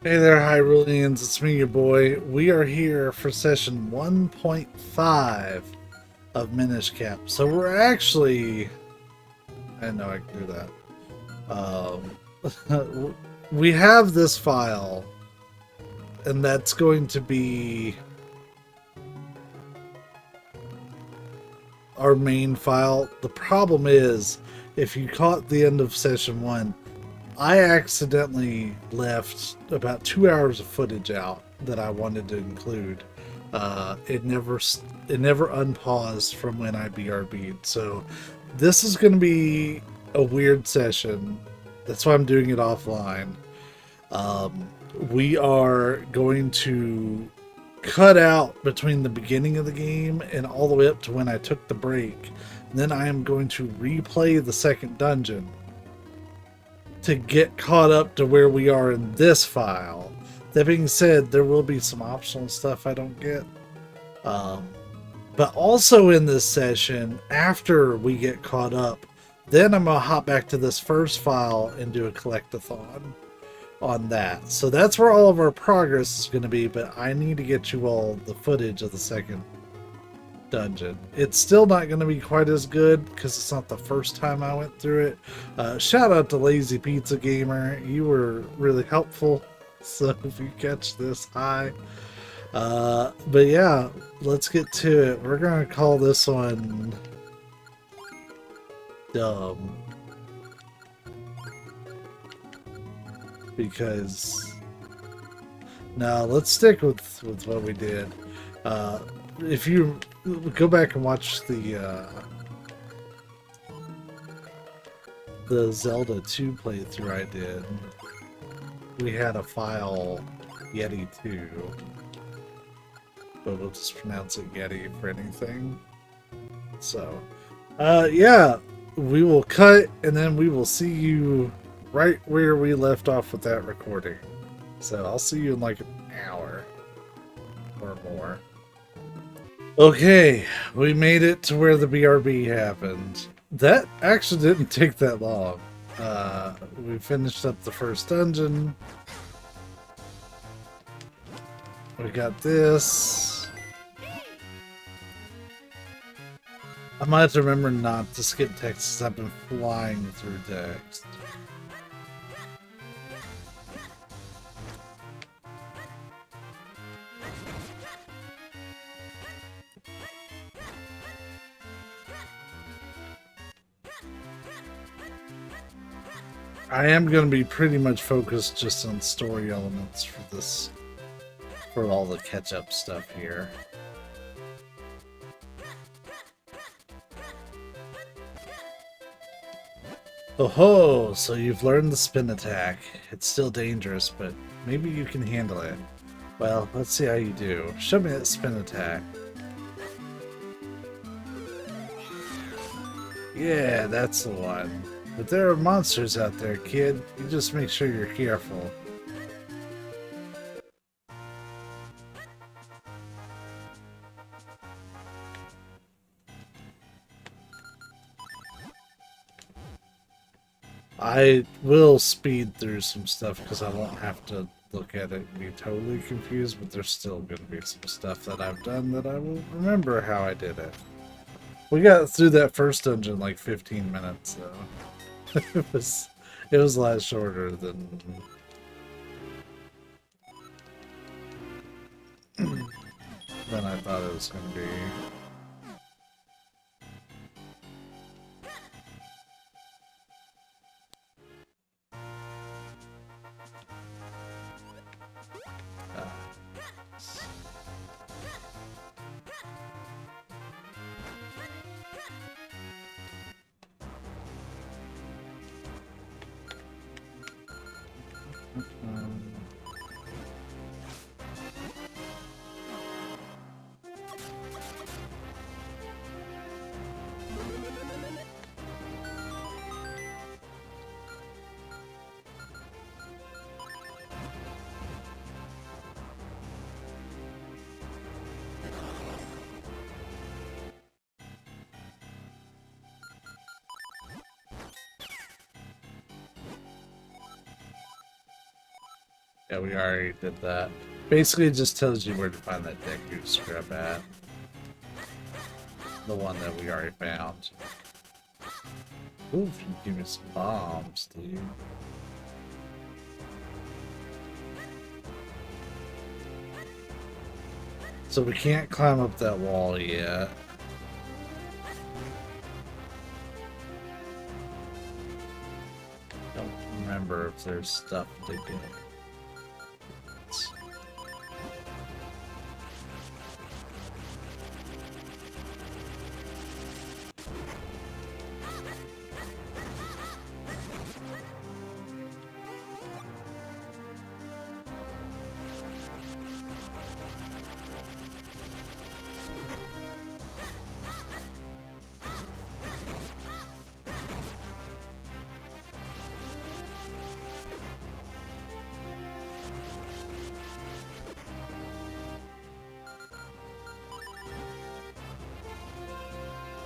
Hey there, Hyruleans. It's me, your boy. We are here for session 1.5 of Minish Cap. So we're actually... I didn't know I could do that. We have this file, and that's going to be our main file. The problem is, if you caught the end of session 1, I accidentally left about 2 hours of footage out that I wanted to include. It never unpaused from when I BRB'd. So this is going to be a weird session. That's why I'm doing it offline. We are going to cut out between the beginning of the game and all the way up to when I took the break. And then I am going to replay the second dungeon to get caught up to where we are in this file. That being said, there will be some optional stuff I don't get. But also in this session, after we get caught up, then I'm going to hop back to this first file and do a Collect-a-Thon on that. So that's where all of our progress is going to be, but I need to get you all the footage of the second dungeon. It's still not going to be quite as good because it's not the first time I went through it. Shout out to Lazy Pizza Gamer. You were really helpful. So if you catch this, hi. But yeah, let's get to it. We're going to call this one Dumb. Because... no, let's stick with what we did. If you go back and watch the Zelda 2 playthrough I did, we had a file Yeti 2, but we'll just pronounce it Yeti for anything. So, yeah, we will cut and then we will see you right where we left off with that recording. So I'll see you in like an hour or more. Okay, we made it to where the BRB happened. That actually didn't take that long. We finished up the first dungeon. We got this. I might have to remember not to skip text since I've been flying through text. I am going to be pretty much focused just on story elements for this, for all the catch-up stuff here. Oh ho! So you've learned the spin attack. It's still dangerous, but maybe you can handle it. Well, let's see how you do. Show me that spin attack. Yeah, that's the one. But there are monsters out there, kid. You just make sure you're careful. I will speed through some stuff because I won't have to look at it and be totally confused, but there's still going to be some stuff that I've done that I will remember how I did it. We got through that first dungeon in like 15 minutes, so it was a lot shorter than I thought it was going to be. Yeah, we already did that. Basically, it just tells you where to find that Deku scrub at. The one that we already found. Ooh, if you give me some bombs, dude. So we can't climb up that wall yet. Don't remember if there's stuff to get.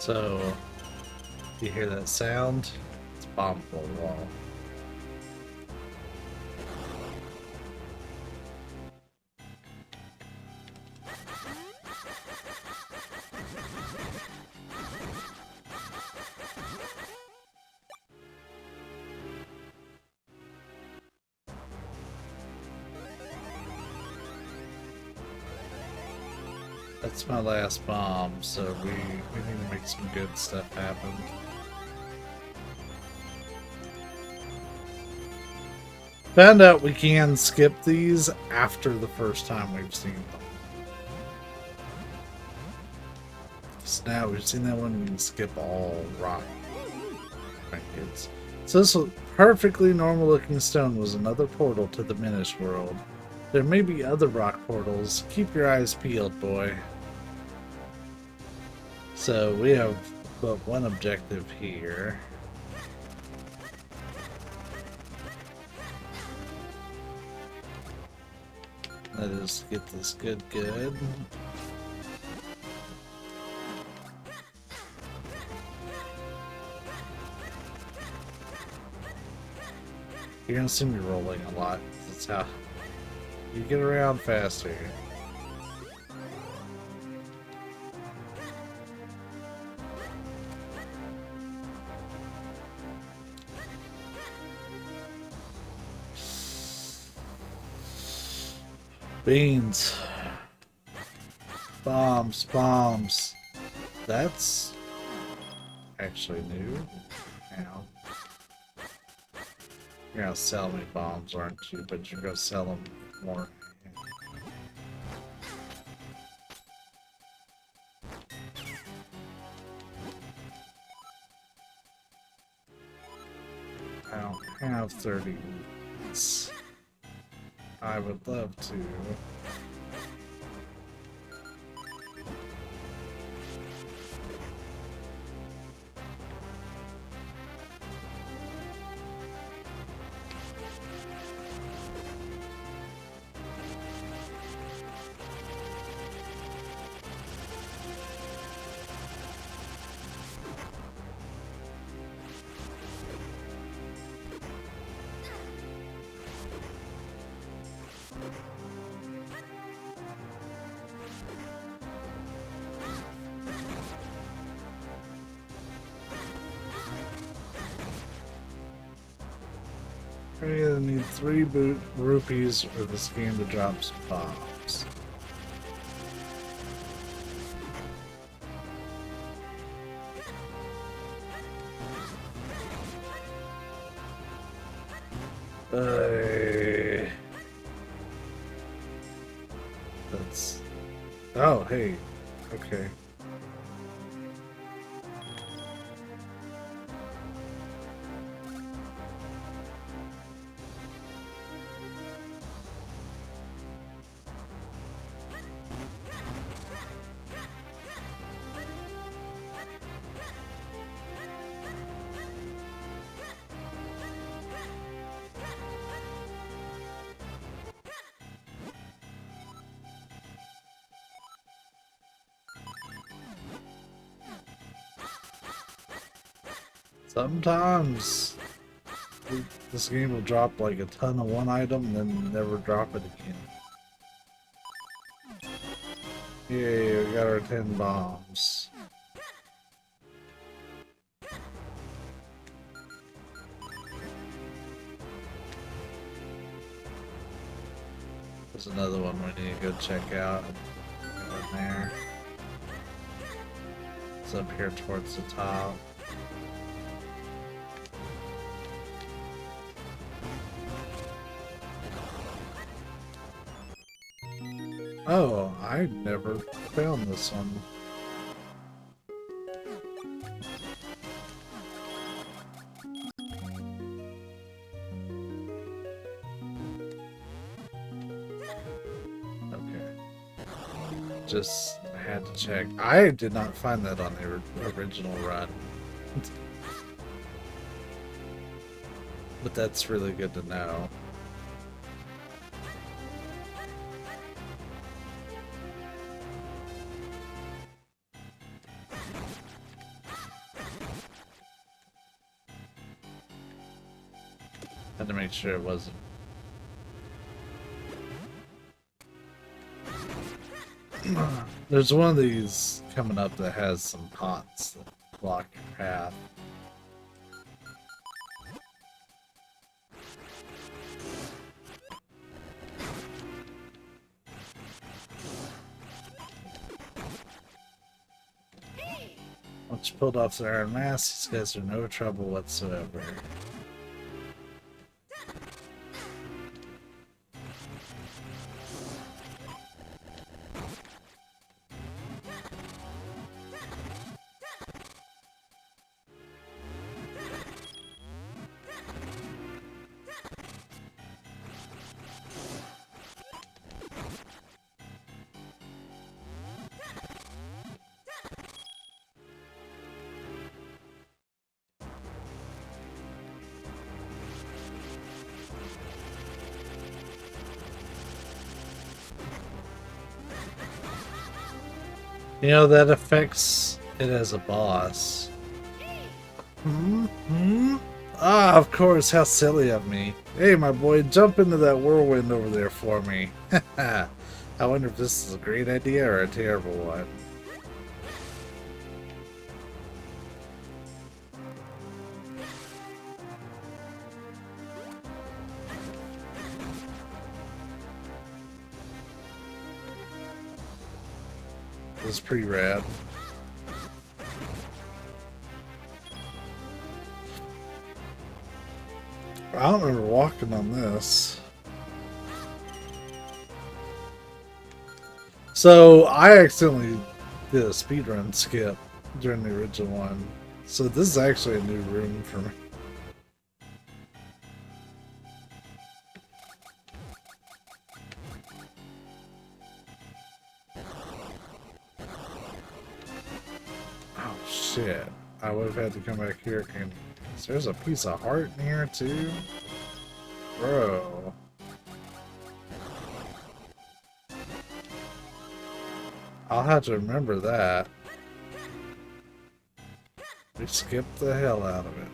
So, you hear that sound? It's bomb full wall. That's my last bomb, so we need to make some good stuff happen. Found out we can skip these after the first time we've seen them. So now we've seen that one, we can skip all rock trinkets. So this perfectly normal looking stone was another portal to the Minish world. There may be other rock portals. Keep your eyes peeled, boy. So we have but one objective here. That is to get this good. You're gonna see me rolling a lot. That's how you get around faster. Beans. Bombs. That's actually new. Now. You're gonna sell me bombs, aren't you? But you're gonna sell them more. I don't have 30 weeks. I would love to. We're gonna need 3 rupees for this game to drop some bombs. That's... Oh, hey. Okay. Sometimes This game will drop like a ton of one item and then never drop it again. Yay, we got our 10 bombs. There's another one we need to go check out. Go in there. It's up here towards the top. Oh, I never found this one. Okay. Just had to check. I did not find that on the original run. But that's really good to know. Had to make sure it wasn't. There's one of these coming up that has some pots that block your path. Once you pulled off the Iron Mask, these guys are no trouble whatsoever. You know, that affects it as a boss. Ah, of course, how silly of me. Hey, my boy, jump into that whirlwind over there for me. I wonder if this is a great idea or a terrible one. This is pretty rad. I don't remember walking on this. So I accidentally did a speedrun skip during the original one. So this is actually a new room for me. Oh shit. I would have had to come back here and there's a piece of heart in here too? Bro. I'll have to remember that. We skipped the hell out of it.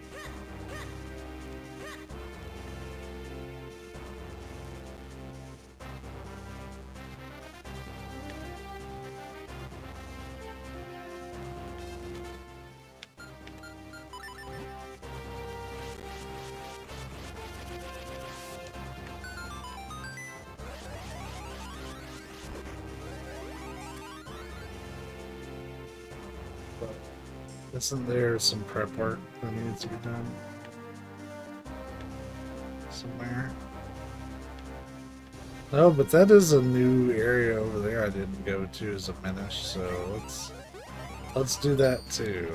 Isn't there some prep work that needs to be done? Somewhere? No, but that is a new area over there I didn't go to as a Minish, so let's do that too.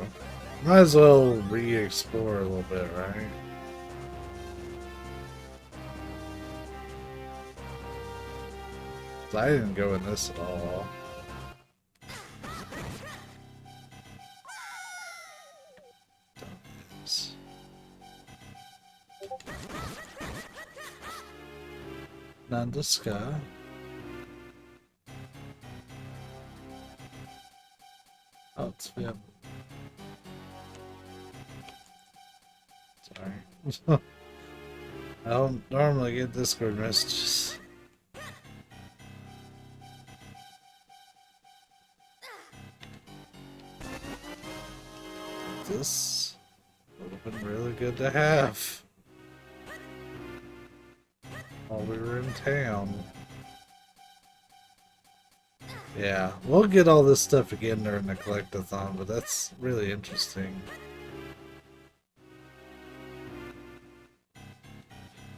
Might as well re-explore a little bit, right? I didn't go in this at all. Nandaska. Oh, it's him. Sorry. I don't normally get Discord messages. This would have been really good to have while we were in town. Yeah, we'll get all this stuff again during the Collect-a-Thon, but that's really interesting.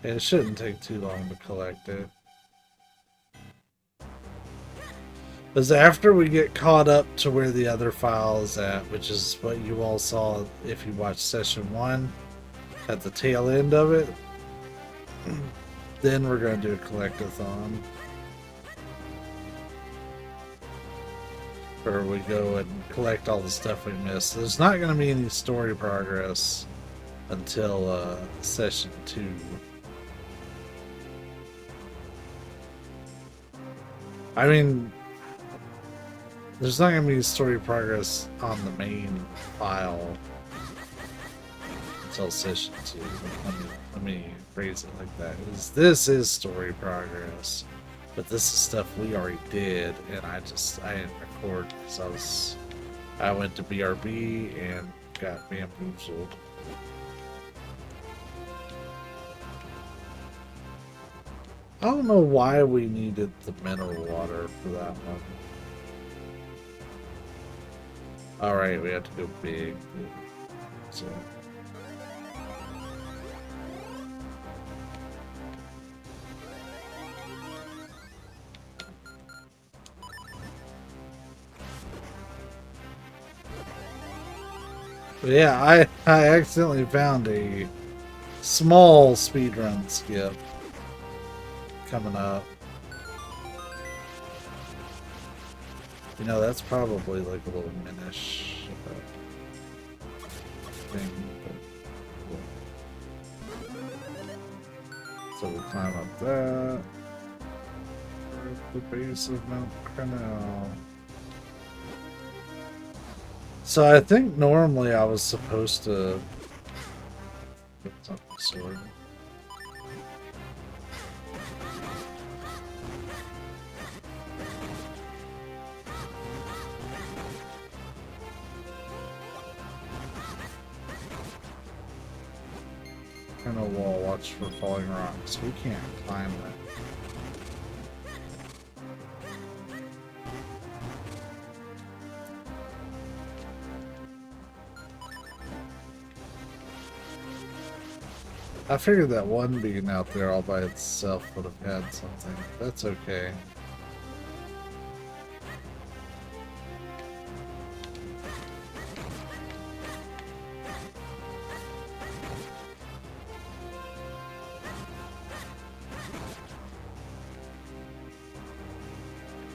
And it shouldn't take too long to collect it. Because after we get caught up to where the other file is at, which is what you all saw if you watched session 1, at the tail end of it, then we're going to do a Collect-a-Thon. Where we go and collect all the stuff we missed. There's not going to be any story progress until session 2. I mean, there's not going to be story progress on the main file until session 2. Let me phrase it like that. This is story progress, but this is stuff we already did, and I didn't record because I went to BRB and got bamboozled. I don't know why we needed the mineral water for that one. Alright, we have to go big. So. But yeah, I accidentally found a small speedrun skip coming up. You know, that's probably like a little Minish thing. But, so we climb up that. We're at the base of Mount Crenel. So I think normally I was supposed to put something sword. And a wall, watch for falling rocks. We can't climb that. I figured that one being out there all by itself would have had something. That's okay.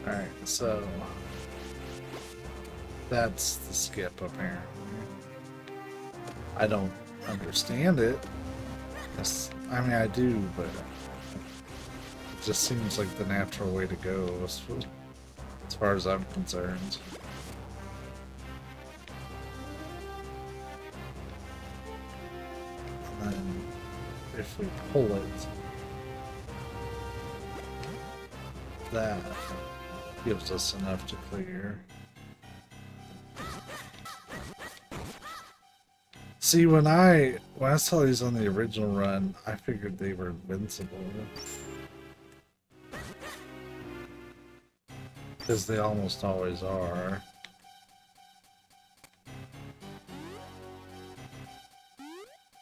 Alright, so that's the skip apparently. I don't understand it. I mean, I do, but it just seems like the natural way to go as far as I'm concerned. And then if we pull it, that gives us enough to clear. See, when I saw these on the original run, I figured they were invincible. Because they almost always are.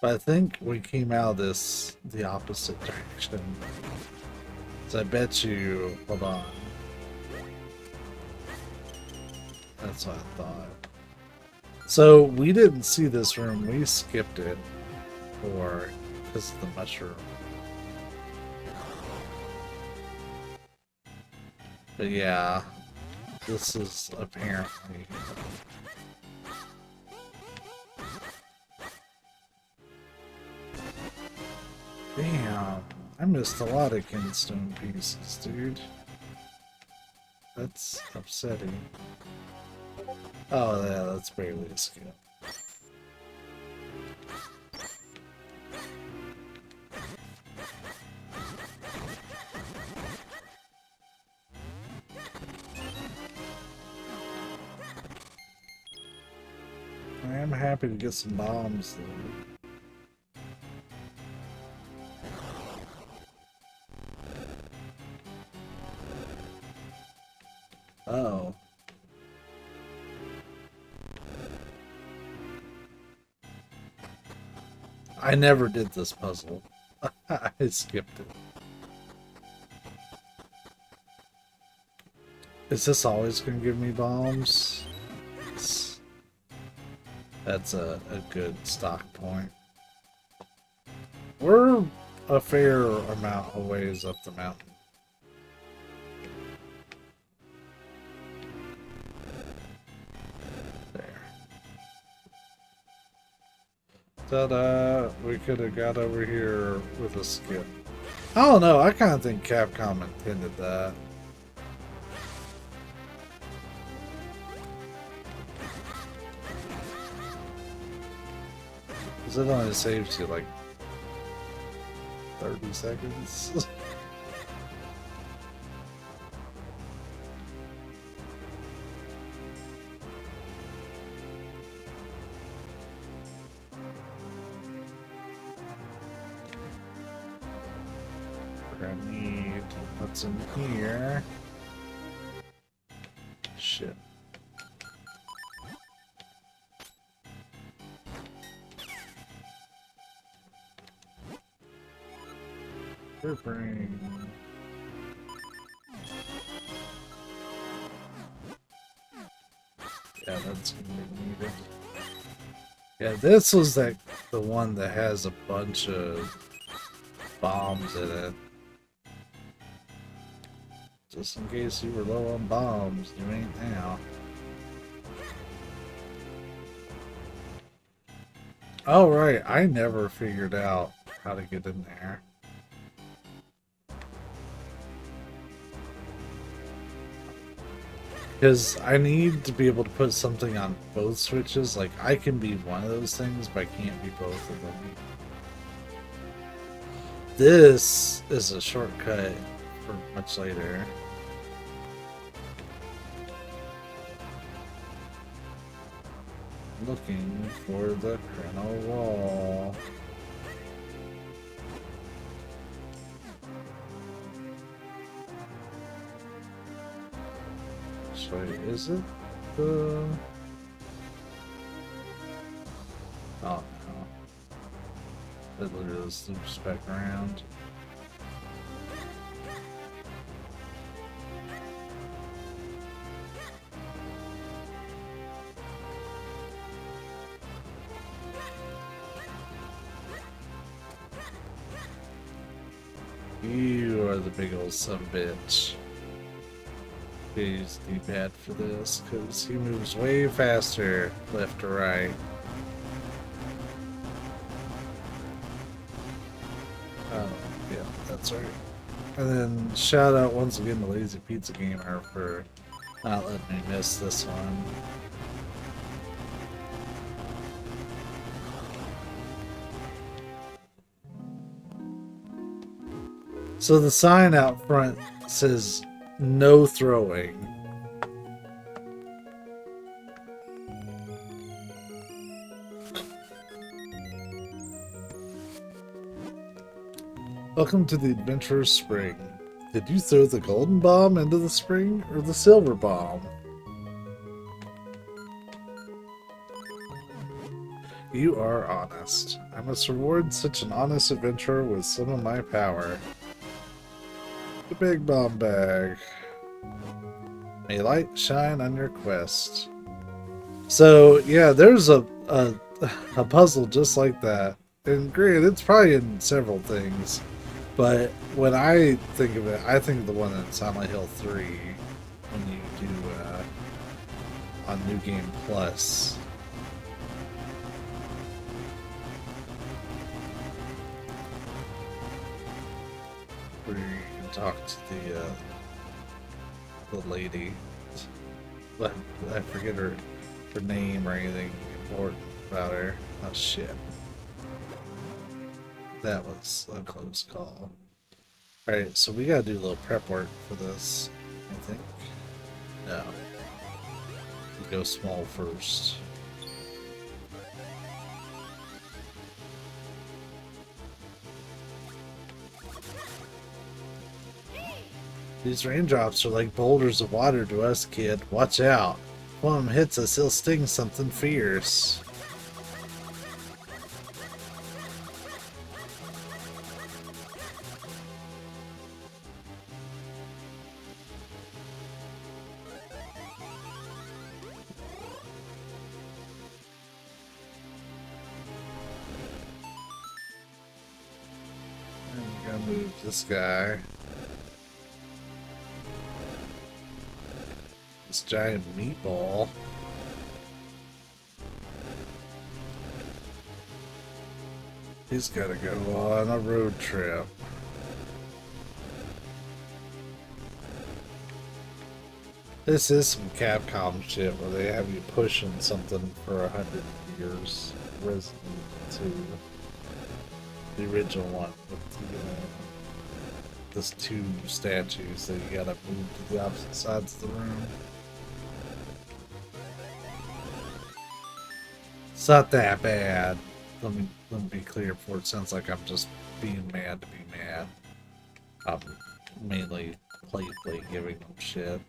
But I think we came out of this the opposite direction. So I bet you... Hold on. That's what I thought. So we didn't see this room, we skipped it because of the mushroom. But yeah, this is apparently... Damn, I missed a lot of kinstone pieces, dude. That's upsetting. Oh yeah, that's barely a skip. am happy to get some bombs, though. Oh. I never did this puzzle. I skipped it. Is this always going to give me bombs? That's a good stock point. We're a fair amount of ways up the mountain. Ta-da! We could have got over here with a skip. I don't know, I kind of think Capcom intended that. Because it only saves you like 30 seconds. I need what's in here. Shit. Brain. Yeah, that's gonna be needed. Yeah, this was the one that has a bunch of bombs in it. Just in case you were low on bombs, you ain't now. Oh right, I never figured out how to get in there. Because I need to be able to put something on both switches. Like, I can be one of those things, but I can't be both of them. This is a shortcut for much later. Looking for the Chrono Wall. So is it the... Oh no. It literally just loops back around. You are the big old sumbitch. He's the bad for this because he moves way faster left to right. Oh, yeah, that's right. And then shout out once again to Lazy Pizza Gamer for not letting me miss this one. So the sign out front says no throwing. Welcome to the Adventurer's Spring. Did you throw the golden bomb into the spring or the silver bomb? You are honest. I must reward such an honest adventurer with some of my power. The big bomb bag. May light shine on your quest. So yeah, there's a puzzle just like that. And granted, it's probably in several things. But when I think of it, I think of the one in Silent Hill 3 when you do on New Game Plus. Where you can talk to the lady. I forget her name or anything important about her. Oh shit. That was a close call. Alright, so we gotta do a little prep work for this, I think. No. We go small first. These raindrops are like boulders of water to us, kid. Watch out. If one of them hits us, he'll sting something fierce. I'm gonna move this guy. This giant meatball. He's gotta go on a road trip. This is some Capcom shit where they have you pushing something for 100 years. Resident to the original one with the, those two statues that you gotta move to the opposite sides of the room. It's not that bad. Let me be clear before it sounds like I'm just being mad to be mad. I'm mainly playfully giving them shit.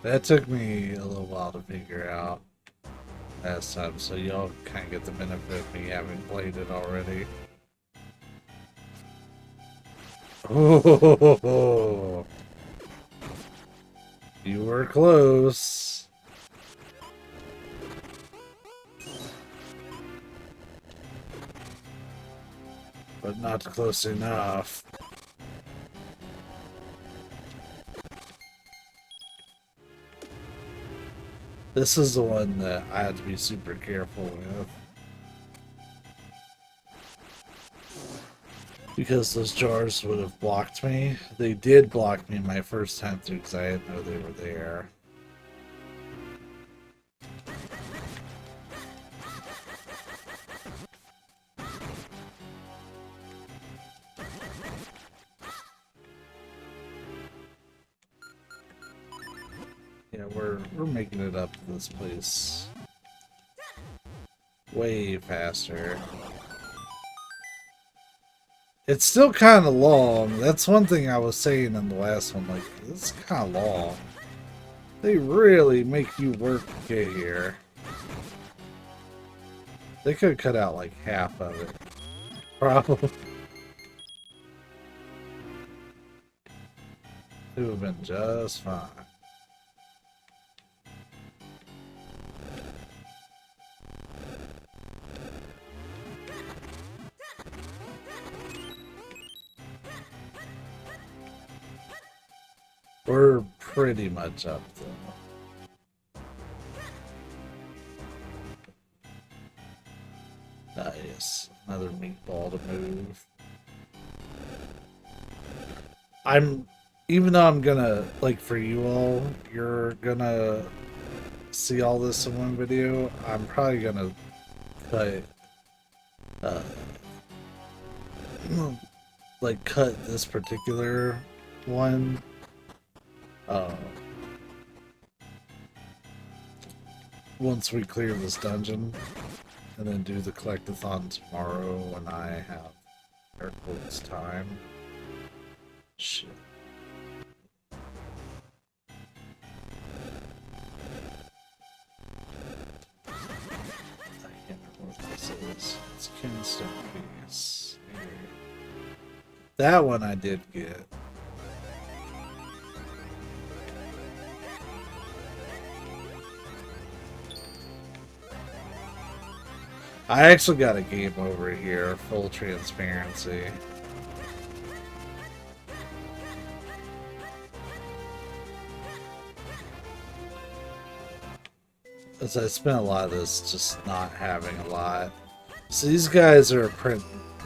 That took me a little while to figure out last time, so y'all kind of get the benefit of me having played it already. Oh, you were close. But not close enough. This is the one that I had to be super careful with. Because those jars would have blocked me. They did block me my first time through because I didn't know they were there. Yeah, we're making it up to this place way faster. It's still kind of long. That's one thing I was saying in the last one. Like, it's kind of long. They really make you work to get here. They could cut out like half of it. Probably. It would have been just fine. We're pretty much up though. Nice. Another meatball to move. Even though I'm gonna, like for you all, you're gonna see all this in one video, I'm probably gonna cut, like cut this particular one. Once we clear this dungeon, and then do the Collect-a-Thon tomorrow when I have air quotes time. Shit. I can't remember what this is. It's Kingston Piece. That one I did get. I actually got a game over here, full transparency. as I spent a lot of this just not having a lot. So these guys are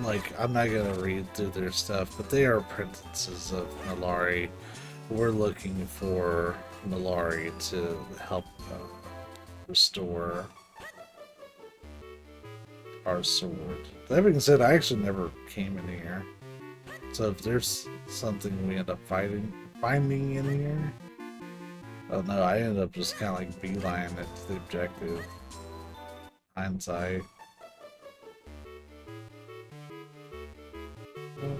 like, I'm not gonna read through their stuff, but they are apprentices of Malari. We're looking for Malari to help restore our sword. That being said, I actually never came in here. So if there's something we end up finding in here... Oh no, I ended up just kind of like beelining it to the objective. Hindsight. Well,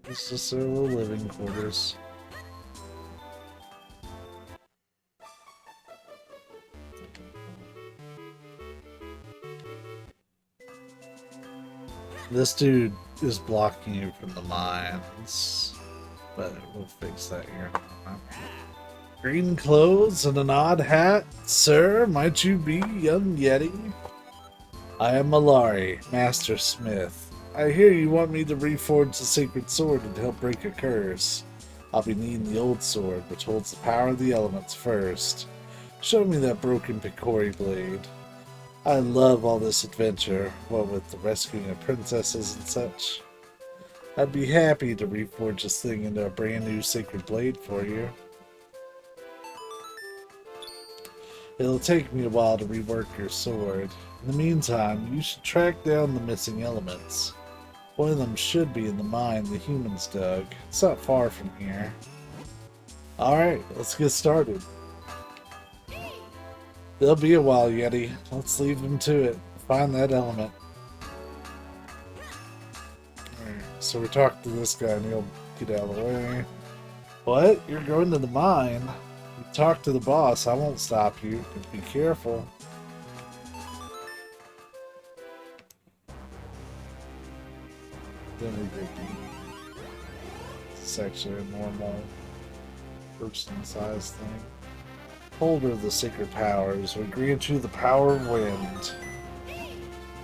it's just their little living quarters. This dude is blocking you from the mines, but we'll fix that here. Green clothes and an odd hat? Sir, might you be young Yeti? I am Malari, Master Smith. I hear you want me to reforge the sacred sword and help break a curse. I'll be needing the old sword, which holds the power of the elements first. Show me that broken Picori blade. I love all this adventure, what with the rescuing of princesses and such. I'd be happy to reforge this thing into a brand new sacred blade for you. It'll take me a while to rework your sword. In the meantime, you should track down the missing elements. One of them should be in the mine the humans dug. It's not far from here. Alright, let's get started. There'll be a while, Yeti. Let's leave them to it. Find that element. Alright, so we talked to this guy and he'll get out of the way. What? You're going to the mine? You talk to the boss. I won't stop you. But be careful. Then we get it's actually a normal person-sized thing. Holder of the sacred powers, we grant you the power of wind.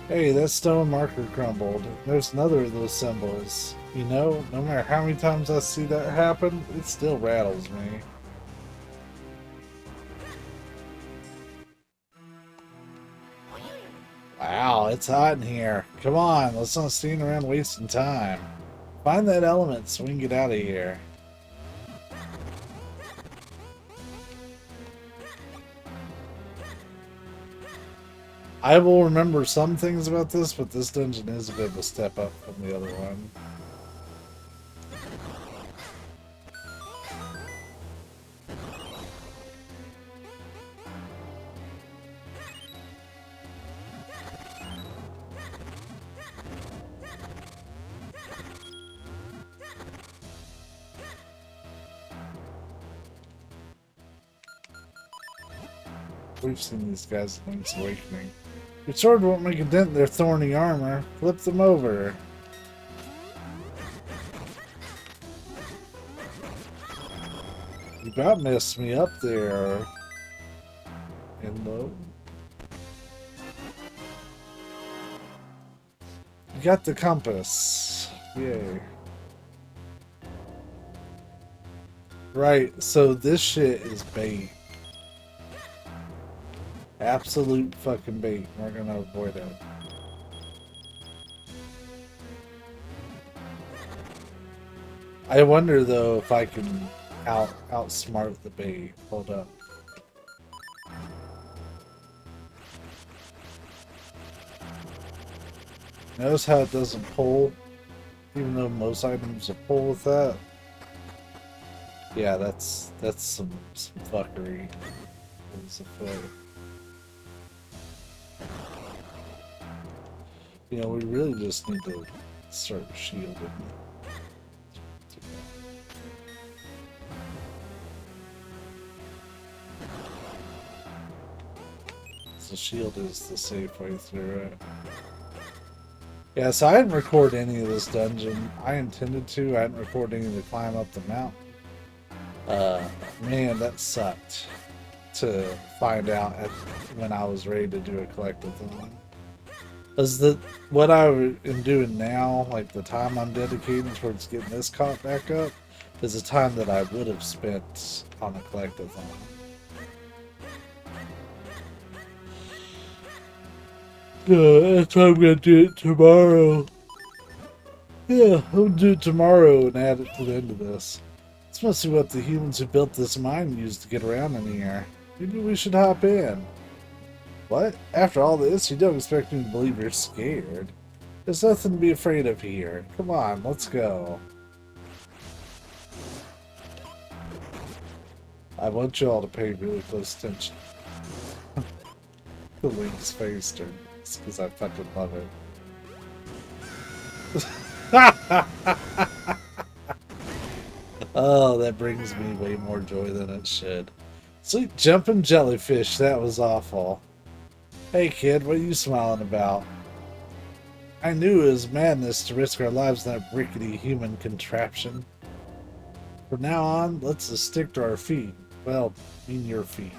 Hey, that stone marker crumbled. There's another of those symbols. You know, no matter how many times I see that happen, it still rattles me. Wow, it's hot in here. Come on, let's not stand around wasting time. Find that element so we can get out of here. I will remember some things about this, but this dungeon is a bit of a step up from the other one. We've seen these guys in Link's Awakening. Your sword won't make a dent in their thorny armor. Flip them over. You about messed me up there. Hello. You got the compass. Yay. Right, so this shit is bait. Absolute fucking bait. We're gonna avoid it. I wonder though if I can outsmart the bait. Hold up. Notice how it doesn't pull, even though most items will pull with that. Yeah, that's some fuckery. It's a foot. You know, we really just need to start shielding. So shield is the safe way through it. Yeah, so I didn't record any of this dungeon. I intended to. I didn't record any of the climb up the mountain. Man, that sucked to find out when I was ready to do a Collect-a-Thon. Is that what I am doing now, like the time I'm dedicating towards getting this caught back up, is the time that I would have spent on a Collect-a-Thon. That's why I'm gonna do it tomorrow. Yeah, I'll do it tomorrow and add it to the end of this. This must be what the humans who built this mine used to get around in here. Maybe we should hop in. What? After all this, you don't expect me to believe you're scared. There's nothing to be afraid of here. Come on, let's go. I want you all to pay really close attention. The Link's face during this, because I fucking love it. Oh, that brings me way more joy than it should. Sweet jumping jellyfish, that was awful. Hey kid, what are you smiling about? I knew it was madness to risk our lives in that rickety human contraption. From now on, let's just stick to our feet. Well, I mean your feet.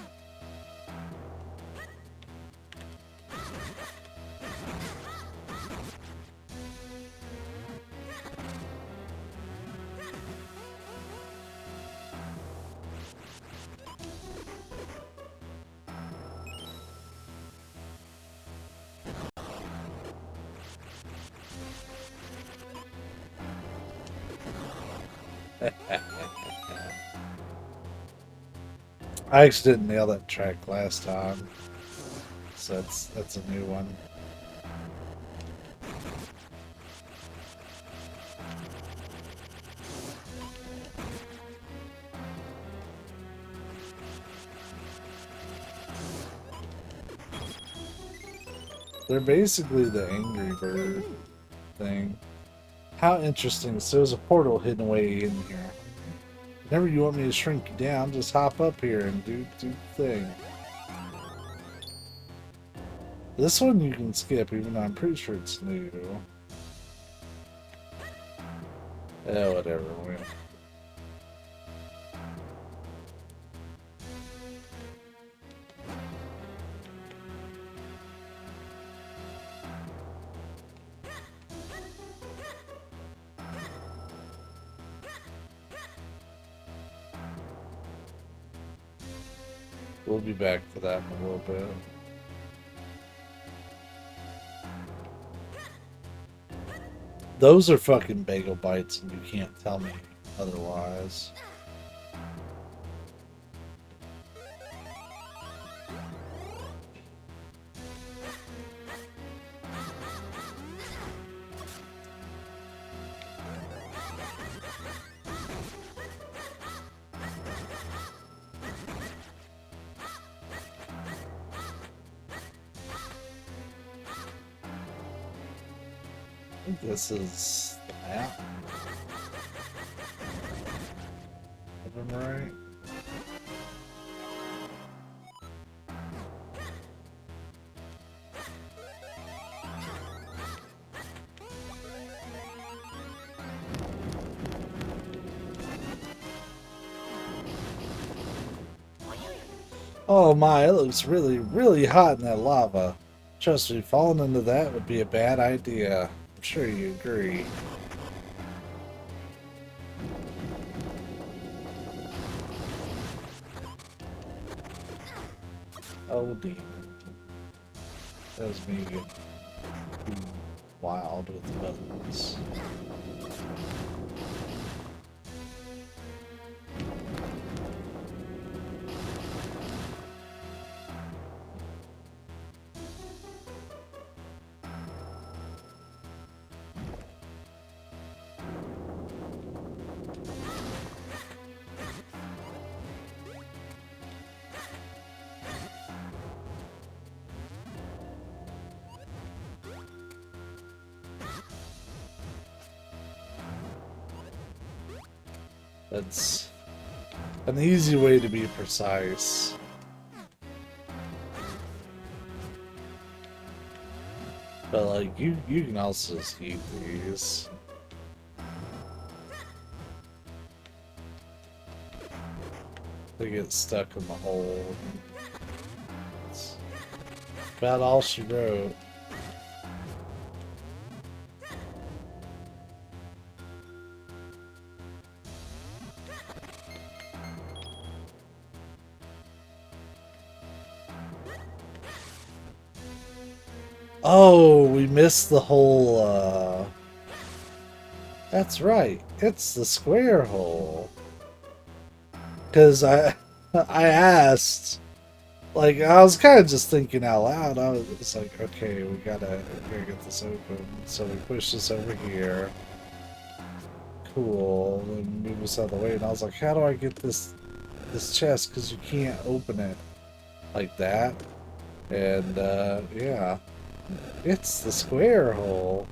I actually didn't nail that track last time, so that's a new one. They're basically the Angry Bird thing. How interesting. So there's a portal hidden away in here. Whenever you want me to shrink you down, just hop up here and do the thing. This one you can skip, even though I'm pretty sure it's new. Oh, whatever. We'll be back for that in a little bit. Those are fucking bagel bites, and you can't tell me otherwise. I think this is the map. If I'm right. Oh my, it looks really, really hot in that lava. Trust me, falling into that would be a bad idea. I'm sure you agree. Oh, demon. That was me getting too wild with the buttons. That's an easy way to be precise. But like you can also escape these. They get stuck in the hole. It's about all she wrote. Oh, we missed the whole, That's right. It's the square hole. Because I asked, like, I was kind of just thinking out loud. I was like, okay, we gotta get this open. So we push this over here. Cool. And move us out of the way. And I was like, how do I get this chest? Because you can't open it like that. And, yeah. It's the square hole.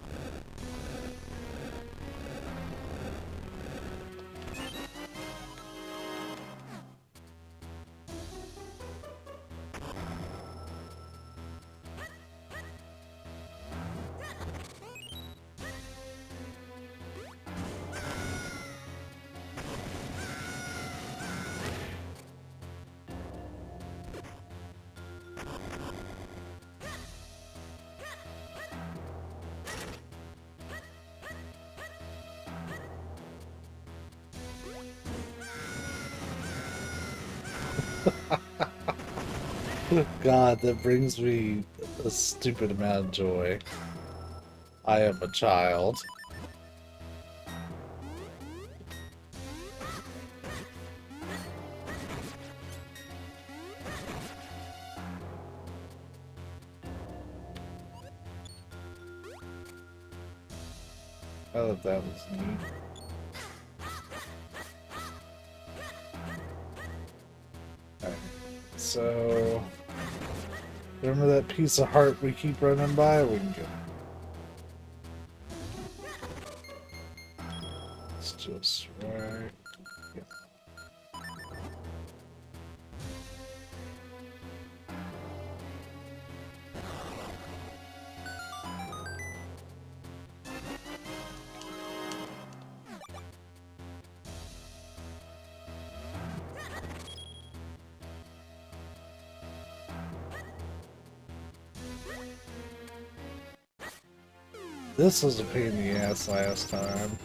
God, that brings me a stupid amount of joy. I am a child. I thought that was neat. Alright, so... remember that piece of heart we keep running by? We can get it. It's just right. Yeah. This was a pain in the ass last time.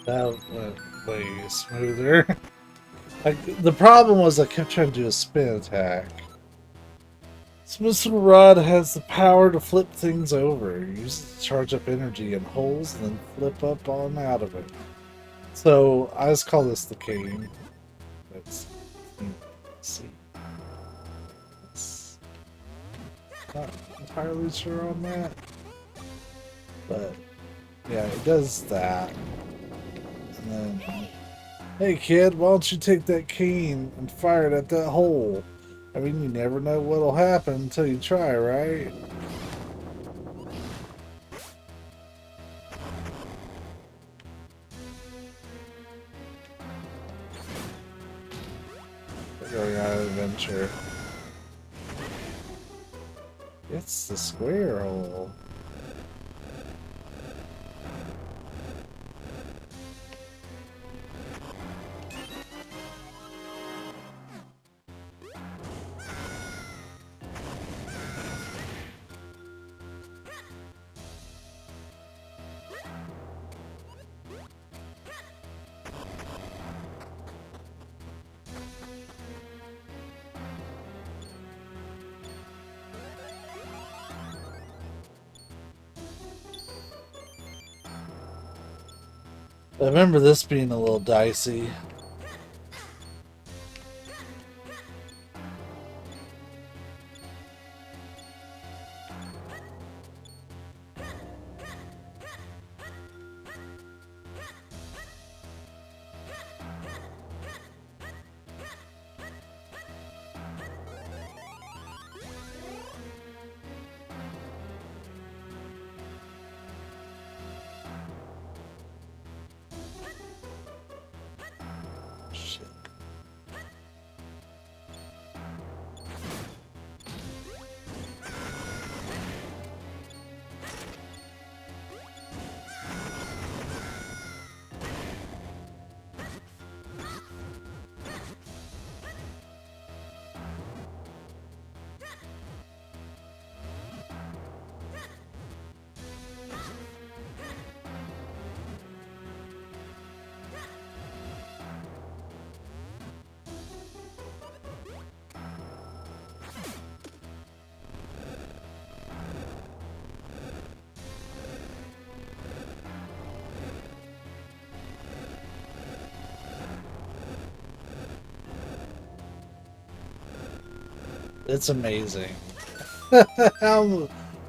That went way smoother. Like, the problem was I kept trying to do a spin attack. This missile rod has the power to flip things over. Use it to charge up energy in holes and then flip up on out of it. So I just call this the cane. Let's see. Not entirely sure on that. But yeah, it does that. And then, hey kid, why don't you take that cane and fire it at that hole? I mean, you never know what'll happen until you try, right? We're going on an adventure. It's the square hole. I remember this being a little dicey. It's amazing how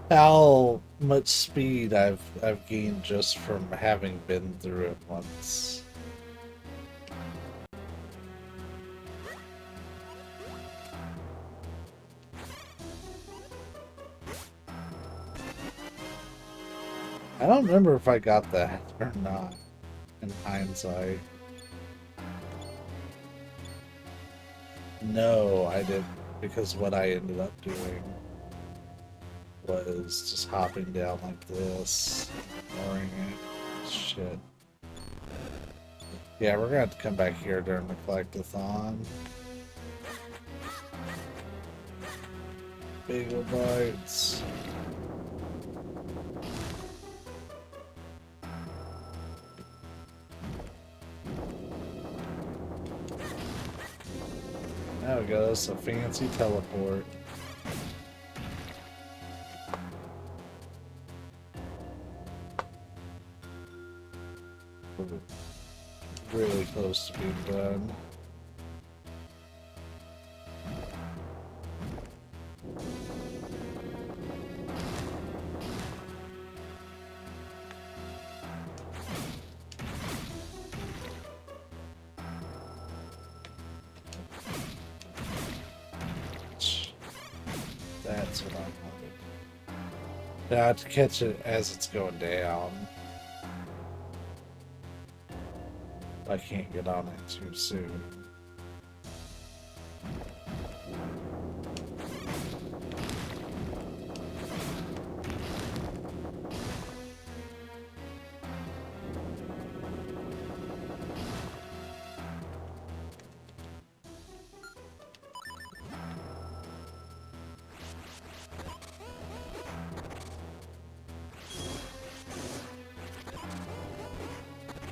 how much speed I've gained just from having been through it once. I don't remember if I got that or not in hindsight. No, I didn't, because what I ended up doing was just hopping down like this, ignoring it. Shit. Yeah, we're gonna have to come back here during the Collect-a-Thon. Bagel bites. There we go, that's a fancy teleport. We're really close to being done. That's what I wanted. Now I have to catch it as it's going down. I can't get on it too soon.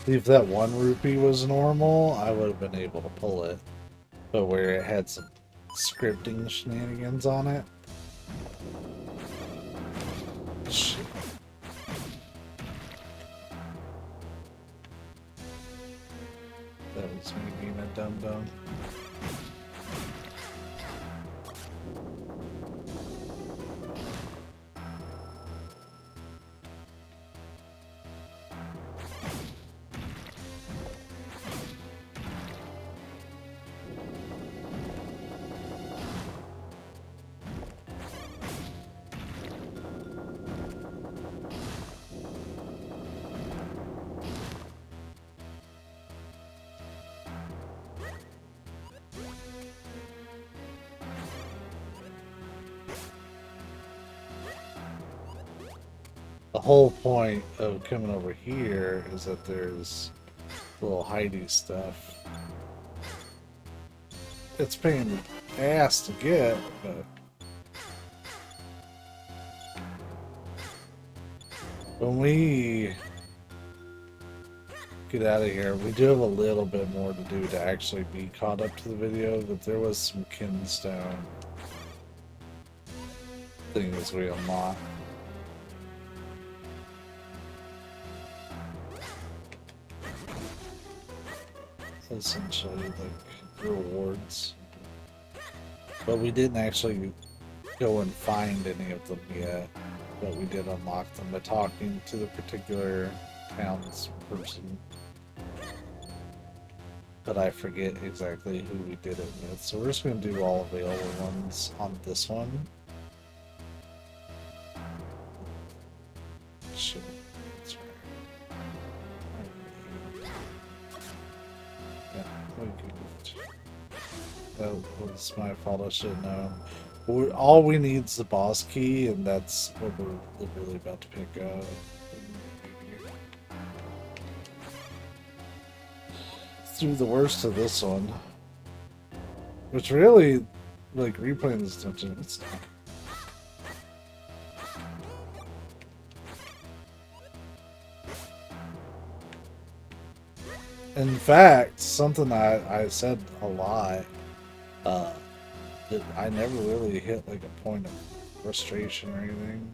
If that one rupee was normal, I would have been able to pull it. But where it had some scripting shenanigans on it. Shit. That was me being a dum-dum. The whole point of coming over here is that there's little hidey stuff. It's pain ass to get, but when we get out of here, we do have a little bit more to do to actually be caught up to the video, but there was some kinstone things we unlocked. Essentially, like, rewards. But we didn't actually go and find any of them yet. But we did unlock them by talking to the particular townsperson. But I forget exactly who we did it with. So we're just going to do all available ones on this one. Shit. That's right. That was my fault, I should know. All we need is the boss key, and that's what we're literally about to pick up. Through the worst of this one. Which really, like, replaying this dungeon, it's not. In fact, something I said a lot, that I never really hit like a point of frustration or anything.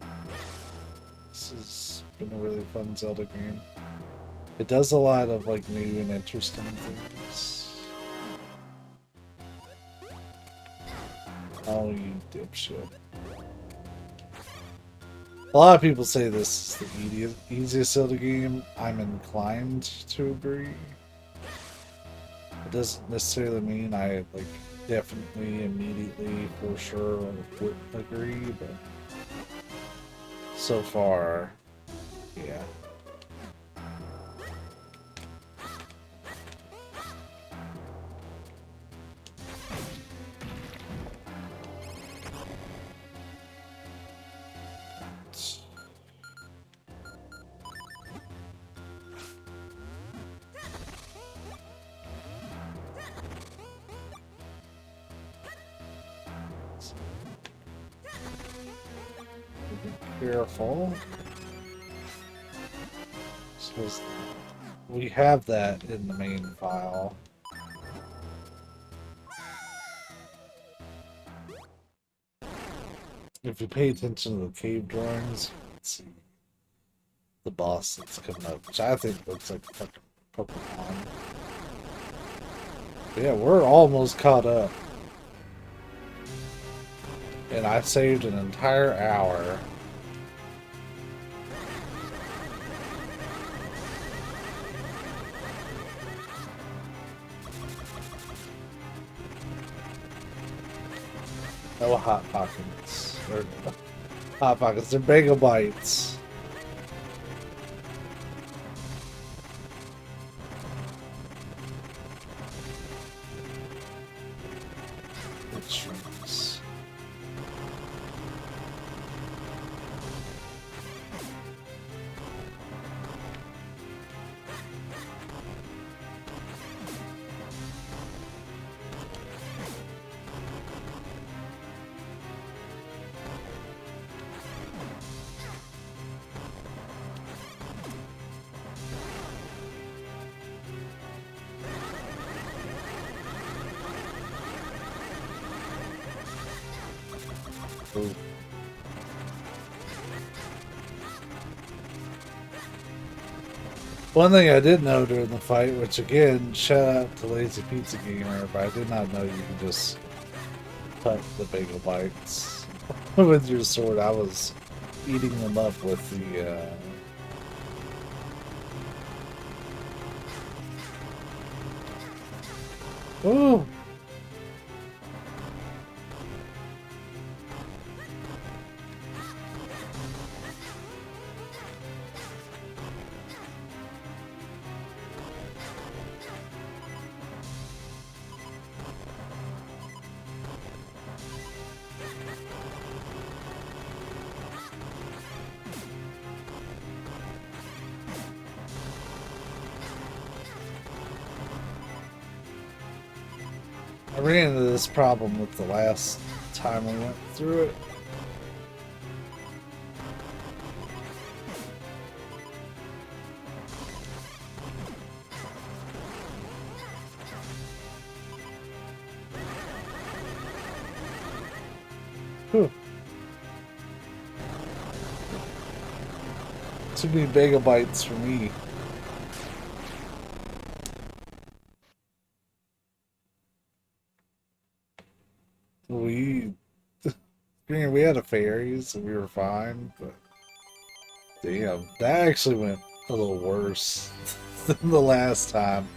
This has been a really fun Zelda game. It does a lot of like new and interesting things. Oh, you dipshit. A lot of people say this is the easiest Zelda game. I'm inclined to agree. It doesn't necessarily mean I like definitely, immediately, for sure would agree, but so far, yeah. Careful. So we have that in the main file. If you pay attention to the cave drawings, you can see the boss that's coming up, which I think looks like a fucking Pokemon. But yeah, we're almost caught up. And I saved an entire hour. No Hot Pockets. Or Hot Pockets, they're bagel bites. It shrinks. Ooh. One thing I did know during the fight, which again, shout out to Lazy Pizza Gamer, but I did not know you can just cut the bagel bites with your sword. I was eating them up with the Ooh! I ran into this problem with the last time we went through it. Whew. Too many bagel bites for me. We had a fairy, so we were fine, but damn, that actually went a little worse than the last time.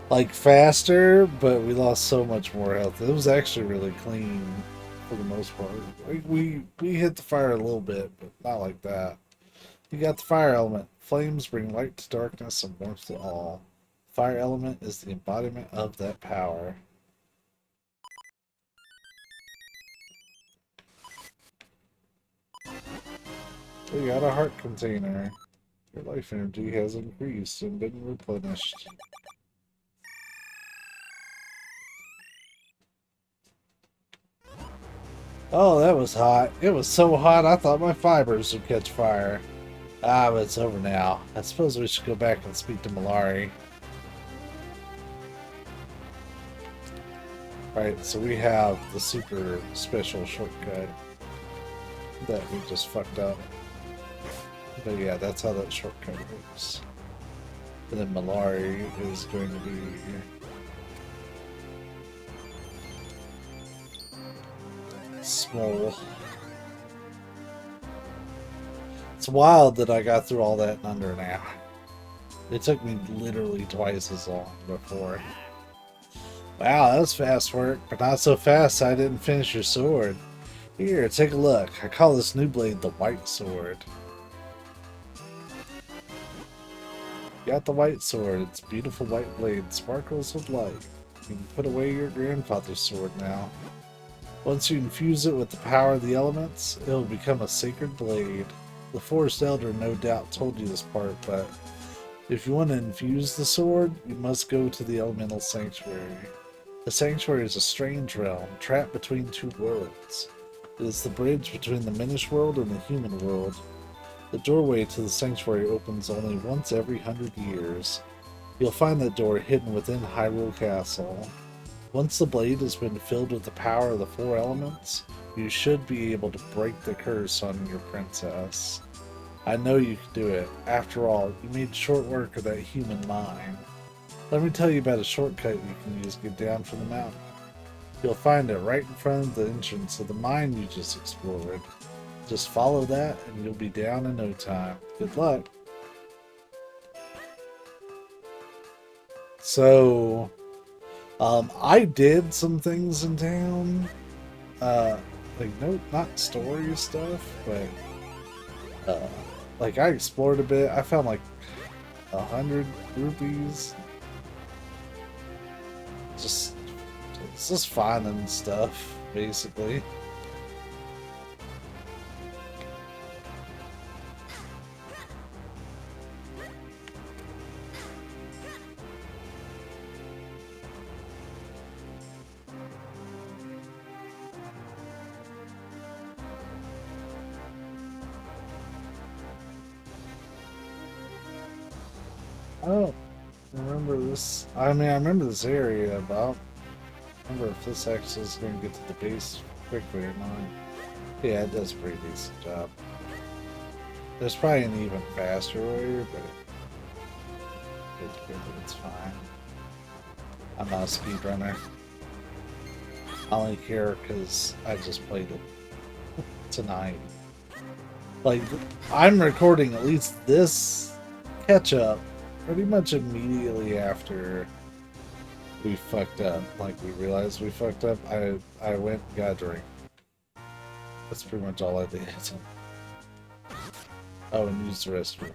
Like faster, but we lost so much more health. It was actually really clean for the most part. We hit the fire a little bit, but not like that. You got the fire element. Flames bring light to darkness and warmth to all. Fire element is the embodiment of that power. We got a heart container. Your life energy has increased and been replenished. Oh, that was hot. It was so hot I thought my fibers would catch fire. Ah, but it's over now. I suppose we should go back and speak to Malari. Right, so we have the super special shortcut that we just fucked up. But yeah, that's how that shortcut works. And then Malari is going to be Small. It's wild that I got through all that in under an hour. It took me literally twice as long before. Wow, that was fast work, but not so fast I didn't finish your sword. Here, take a look. I call this new blade the White Sword. Got the White Sword. Its beautiful white blade sparkles with light. You can put away your grandfather's sword now. Once you infuse it with the power of the elements, it will become a sacred blade. The Forest Elder no doubt told you this part, but if you want to infuse the sword, you must go to the Elemental Sanctuary. The Sanctuary is a strange realm, trapped between two worlds. It is the bridge between the Minish world and the human world. The doorway to the Sanctuary opens only once every 100 years. You'll find that door hidden within Hyrule Castle. Once the blade has been filled with the power of the four elements, you should be able to break the curse on your princess. I know you can do it. After all, you made short work of that human mine. Let me tell you about a shortcut you can use to get down from the mountain. You'll find it right in front of the entrance of the mine you just explored. Just follow that and you'll be down in no time. Good luck. So, I did some things in town. Like, no, not story stuff, but, like, I explored a bit. I found, like, 100 rupees. It's just finding stuff, basically. I don't remember this. I mean, I remember this area, but I don't remember if this actually is going to get to the base quickly or not. Yeah, it does a pretty decent job. There's probably an even faster way, but it's fine. I'm not a speedrunner. I only care because I just played it tonight. Like, I'm recording at least this catch-up pretty much immediately after we fucked up. Like, we realized we fucked up. I went and got a drink. That's pretty much all I did. Oh, and used the restroom.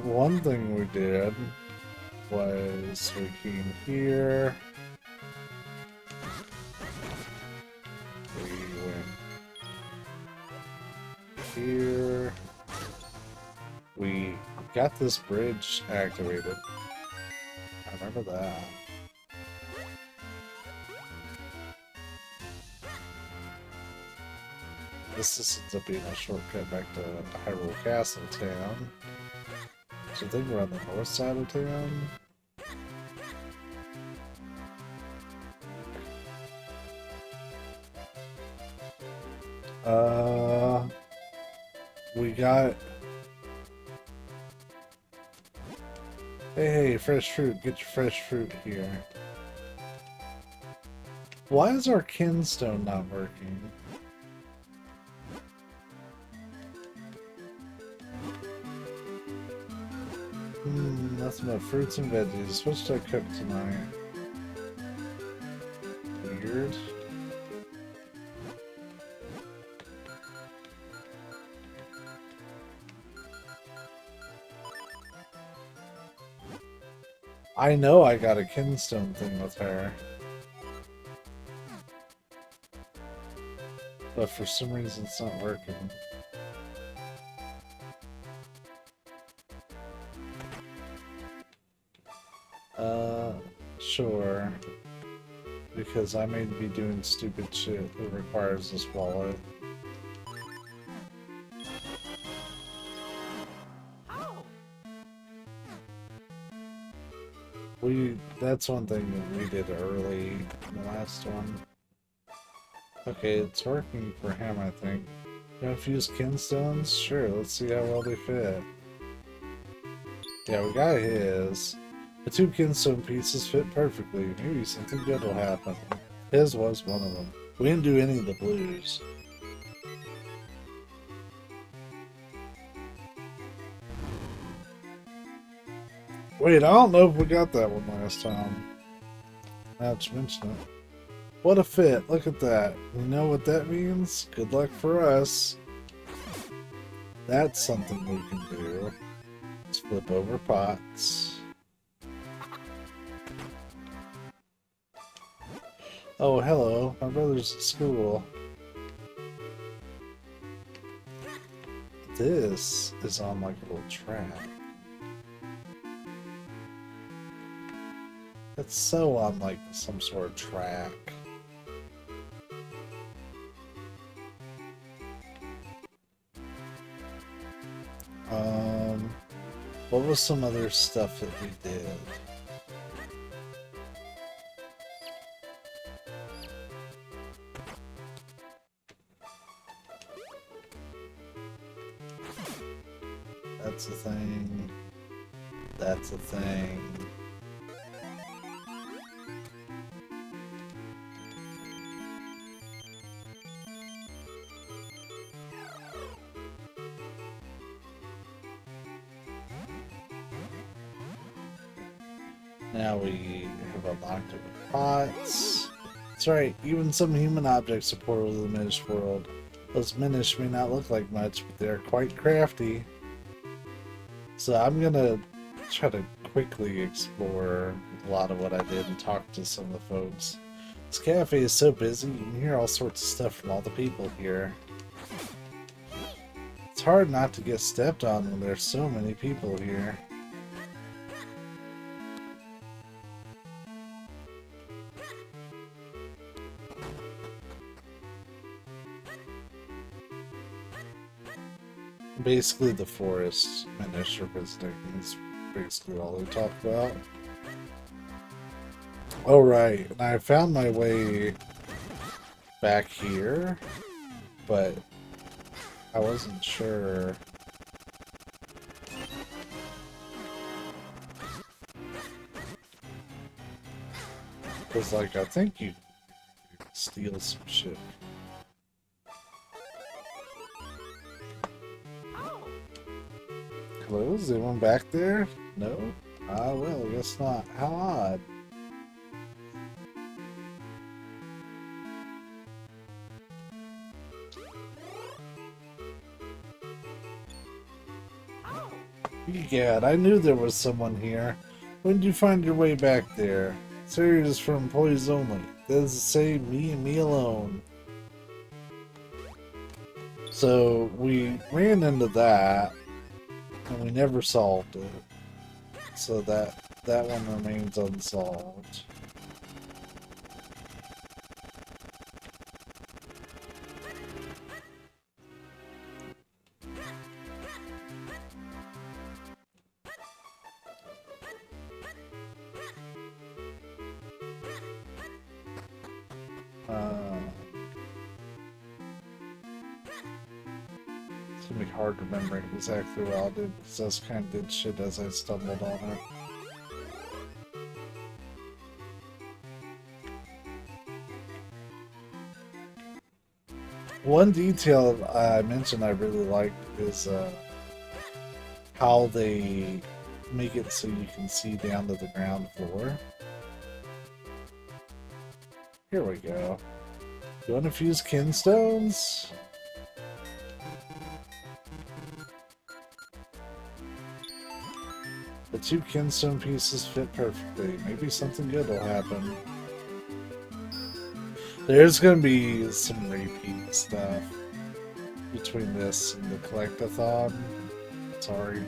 One thing we did was we came here. We went here. We got this bridge activated. I remember that. This ends up being a shortcut back to Hyrule Castle town. So I think we're on the north side of town. We got... Hey, fresh fruit. Get your fresh fruit here. Why is our kinstone not working? Nothing but fruits and veggies. What should I cook tonight? Weird. I know I got a kinstone thing with her. But for some reason it's not working. Sure. Because I may be doing stupid shit that requires this wallet. That's one thing that we did early in the last one. Okay, it's working for him, I think. You want to fuse kinstones? Sure, let's see how well they fit. Yeah, we got his. The two kinstone pieces fit perfectly. Maybe something good will happen. His was one of them. We didn't do any of the blues. Wait, I don't know if we got that one last time. Now that you mention it. What a fit. Look at that. You know what that means? Good luck for us. That's something we can do. Let's flip over pots. Oh, hello. My brother's at school. This is on like a little track. It's so on like some sort of track. What was some other stuff that we did? That's a thing. That's a thing. Now we have unlocked it with pots. That's right, even some human objects are portable to the Minish world. Those Minish may not look like much, but they're quite crafty. So I'm gonna try to quickly explore a lot of what I did and talk to some of the folks. This cafe is so busy, you can hear all sorts of stuff from all the people here. It's hard not to get stepped on when there's so many people here. Basically, the forest Minish are visiting is basically all they talk about. Oh, right, and I found my way back here, but I wasn't sure. Because, like, I think you steal some shit. Hello, is anyone back there? No? Ah, well, I guess not. How odd. Egad, I knew there was someone here. When did you find your way back there? This area is for employees only. That is to say, me and me alone. So, we ran into that. And we never solved it. So that one remains unsolved. It's gonna be hard to remember exactly what I did, because I just kind of did shit as I stumbled on it. One detail I mentioned I really liked is how they make it so you can see down to the ground floor. Here we go. You want to fuse kinstones? The two kinstone pieces fit perfectly. Maybe something good will happen. There's gonna be some repeat stuff between this and the Collect-a-Thon. Sorry.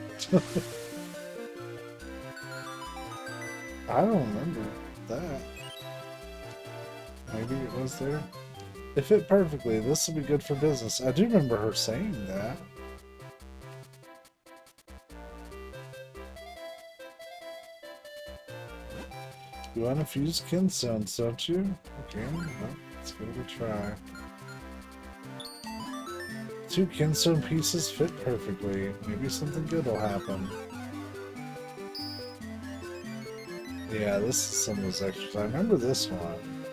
I don't remember that. Maybe it was there. It fit perfectly. This will be good for business. I do remember her saying that. You want to fuse kinstones, don't you? Okay, well, let's give it a try. Two kinstone pieces fit perfectly. Maybe something good will happen. Yeah, this is some of those extras. I remember this one.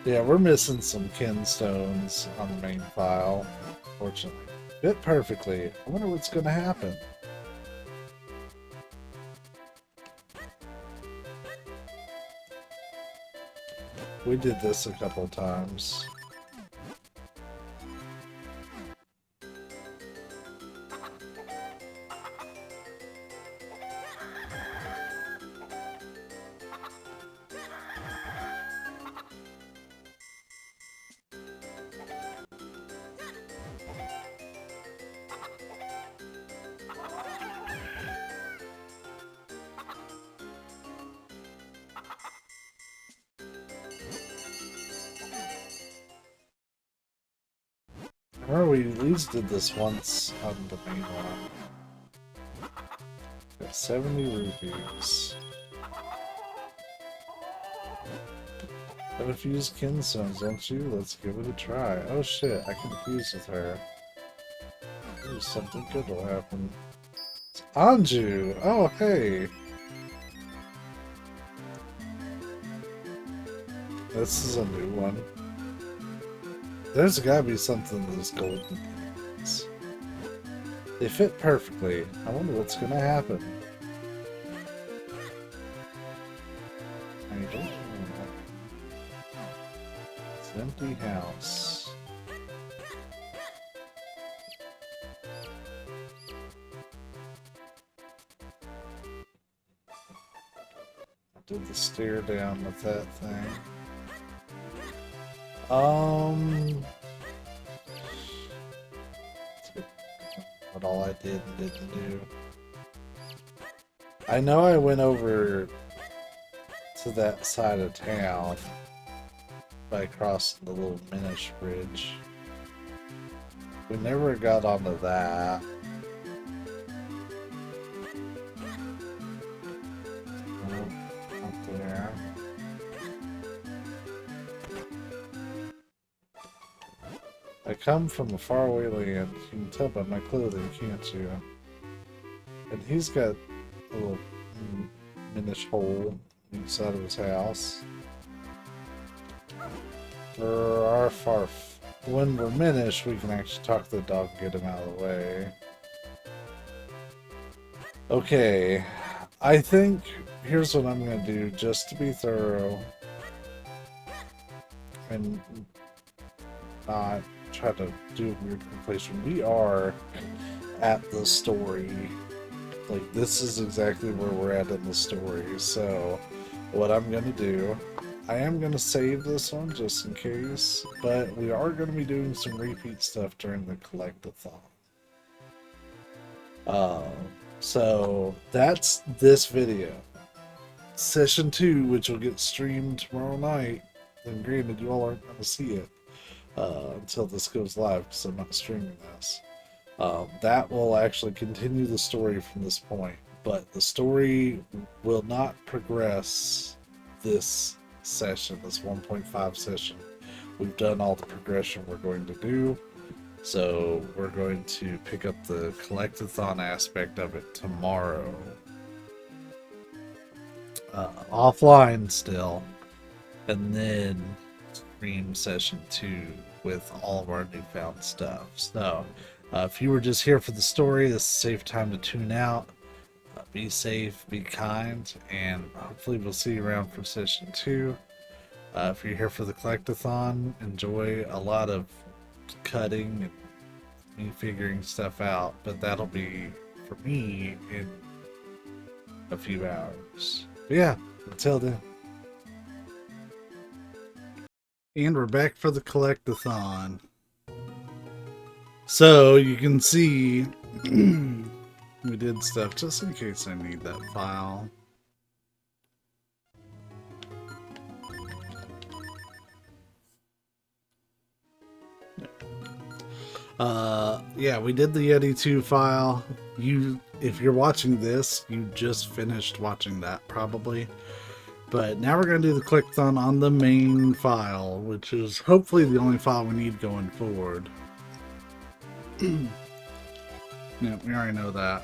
Yeah, we're missing some kinstones on the main file, fortunately. Fit perfectly. I wonder what's going to happen. We did this a couple times. I remember we at least did this once on the main one. Got 70 rupees. Have a few kinstones, don't you? Let's give it a try. Oh shit, I confused with her. Ooh, something good will happen. It's Anju! Oh, hey! This is a new one. There's gotta be something to this golden things. They fit perfectly. I wonder what's gonna happen. I don't know. It's an empty house. I did the stare down with that thing. What all I did and didn't do. I know I went over to that side of town by crossing the little Minish bridge. We never got onto that. Up there. I come from a faraway land. You can tell by my clothing, can't you? And he's got a little Minish hole inside of his house. For our farf. When we're Minish, we can actually talk to the dog and get him out of the way. Okay, I think here's what I'm gonna do just to be thorough and not try to do a weird completion. We are at the story. Like, this is exactly where we're at in the story. So, what I'm gonna do, I am gonna save this one just in case, but we are gonna be doing some repeat stuff during the Collect-a-Thon. So that's this video. Session 2, which will get streamed tomorrow night. And granted, you all aren't gonna see it until this goes live because I'm not streaming this. That will actually continue the story from this point, but the story will not progress this session, this 1.5 session. We've done all the progression we're going to do, so we're going to pick up the Collect-a-Thon aspect of it tomorrow. Offline still, and then stream session 2 with all of our newfound stuff. So if you were just here for the story, this is a safe time to tune out. Be safe, be kind, and hopefully we'll see you around for session 2. If you're here for the Collect-a-Thon, enjoy a lot of cutting and me figuring stuff out, but that'll be for me in a few hours. But yeah, until then. And we're back for the Collect-a-Thon. So you can see we did stuff just in case I need that file. Yeah, we did the Yeti 2 file. If you're watching this, you just finished watching that probably. But now we're going to do the Collect-a-Thon on the main file, which is hopefully the only file we need going forward. Yeah, we already know that.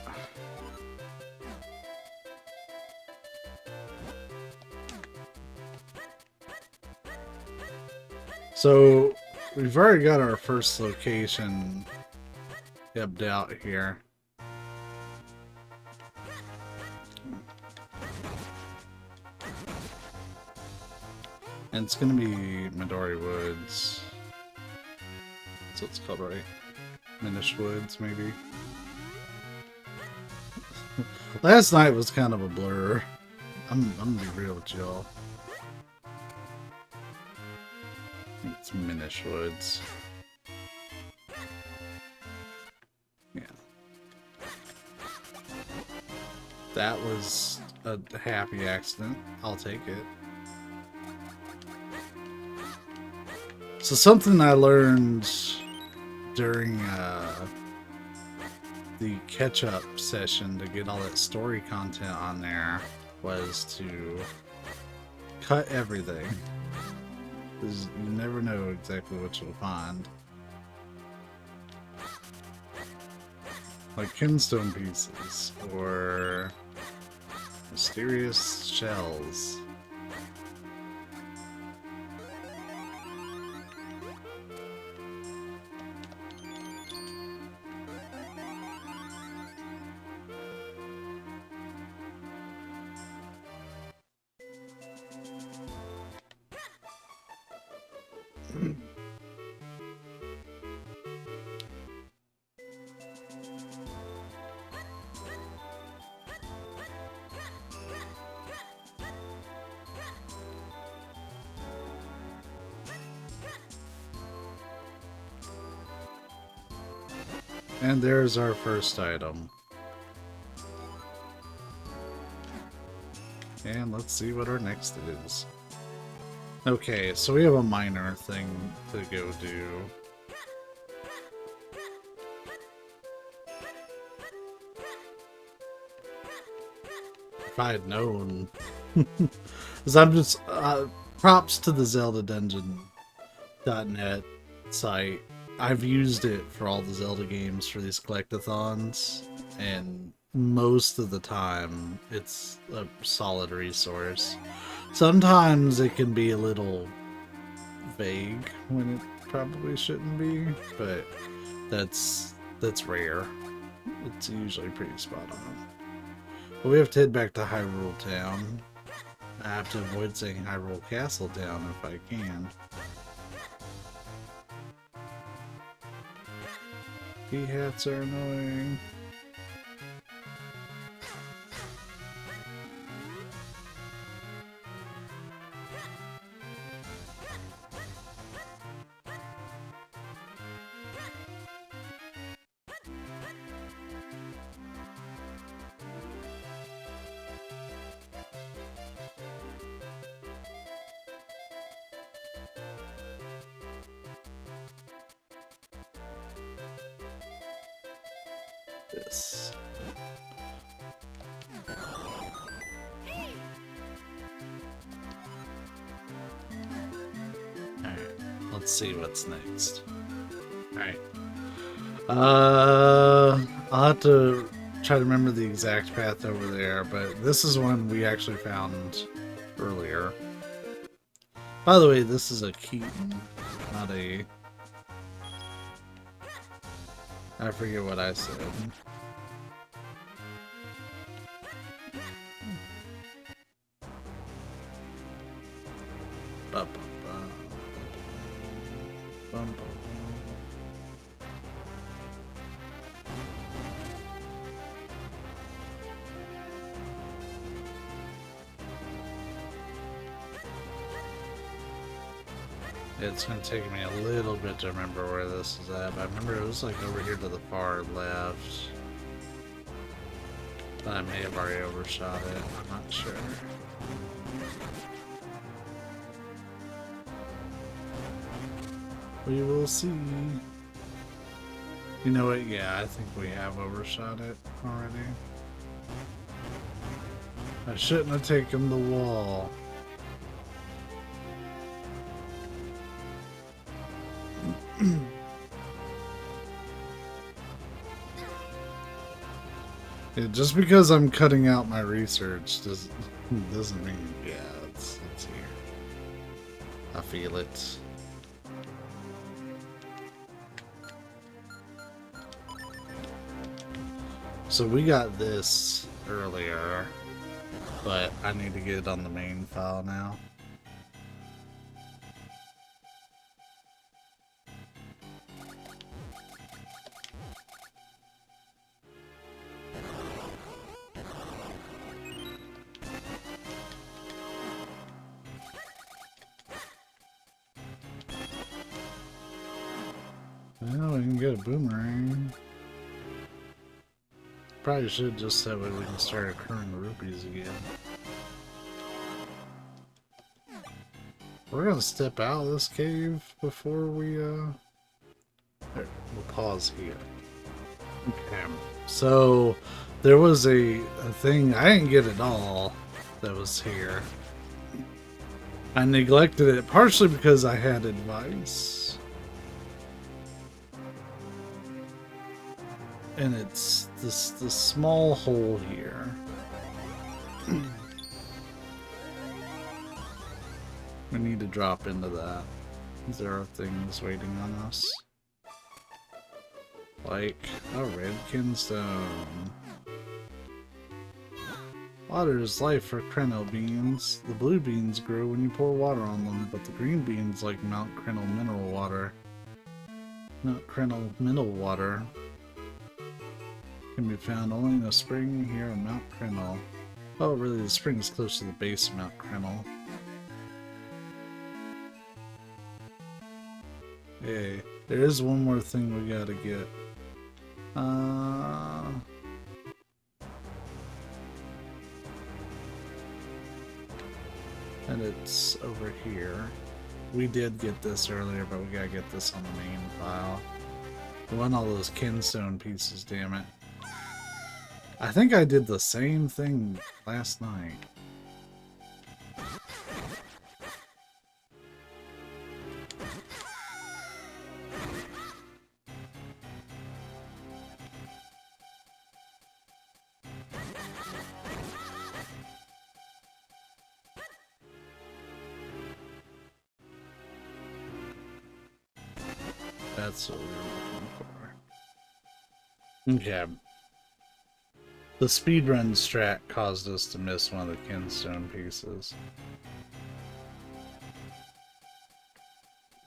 So we've already got our first location kept out here. And it's gonna be Midori Woods. That's what it's called, right? Minish Woods, maybe. Last night was kind of a blur. I'm gonna be real with y'all. It's Minish Woods. Yeah. That was a happy accident. I'll take it. So something I learned during the catch-up session to get all that story content on there was to cut everything. Because you never know exactly what you'll find. Like kinstone pieces or mysterious shells. And there's our first item. And let's see what our next is. Okay, so we have a minor thing to go do. If I had known. Because I'm just... props to the Zelda Dungeon.net site. I've used it for all the Zelda games for these collect-a-thons, and most of the time it's a solid resource. Sometimes it can be a little vague when it probably shouldn't be, but that's rare. It's usually pretty spot on. But we have to head back to Hyrule Town. I have to avoid saying Hyrule Castle Town if I can. Key hats are annoying. This. Alright, let's see what's next. Alright. I'll have to try to remember the exact path over there, but this is one we actually found earlier. By the way, this is a Keaton, not a... I forget what I said. It's going to take me a little bit to remember where this is at, but I remember it was like over here to the far left. But I may have already overshot it, I'm not sure. We will see. You know what? Yeah, I think we have overshot it already. I shouldn't have taken the wall. Yeah, just because I'm cutting out my research doesn't mean, yeah, it's here. I feel it. So we got this earlier, but I need to get it on the main file now. Well, we can get a boomerang. Probably should, just that way we can start accruing rupees again. We're gonna step out of this cave before we there, we'll pause here. Okay. So there was a thing I didn't get at all that was here. I neglected it partially because I had advice. And it's this small hole here. We need to drop into that. There are things waiting on us. Like a red kinstone. Water is life for Kreno beans. The blue beans grow when you pour water on them, but the green beans, like Mount Kreno mineral water, can be found only in a spring here on Mount Kreno. Oh, really, the spring is close to the base of Mount Kreno. Hey, there is one more thing we gotta get. And it's over here. We did get this earlier, but we gotta get this on the main file. We want all those kinstone pieces, damn it. I think I did the same thing last night. That's what we were looking for. Okay. The speedrun strat caused us to miss one of the kinstone pieces.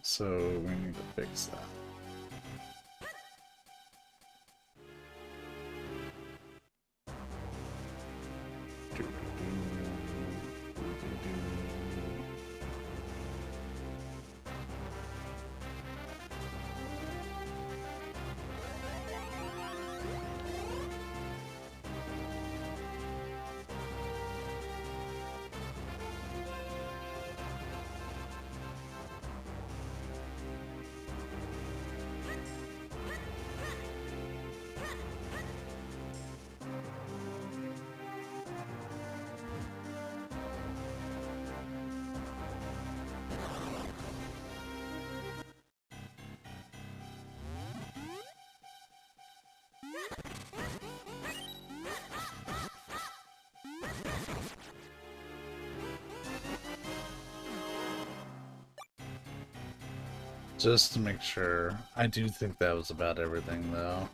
So we need to fix that. Just to make sure. I do think that was about everything, though.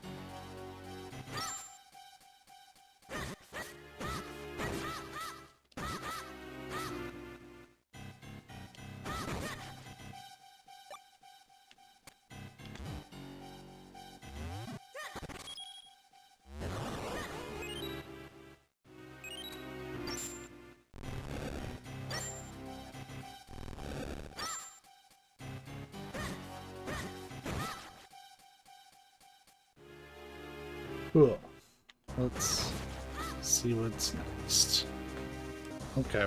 Cool. Let's see what's next. Okay.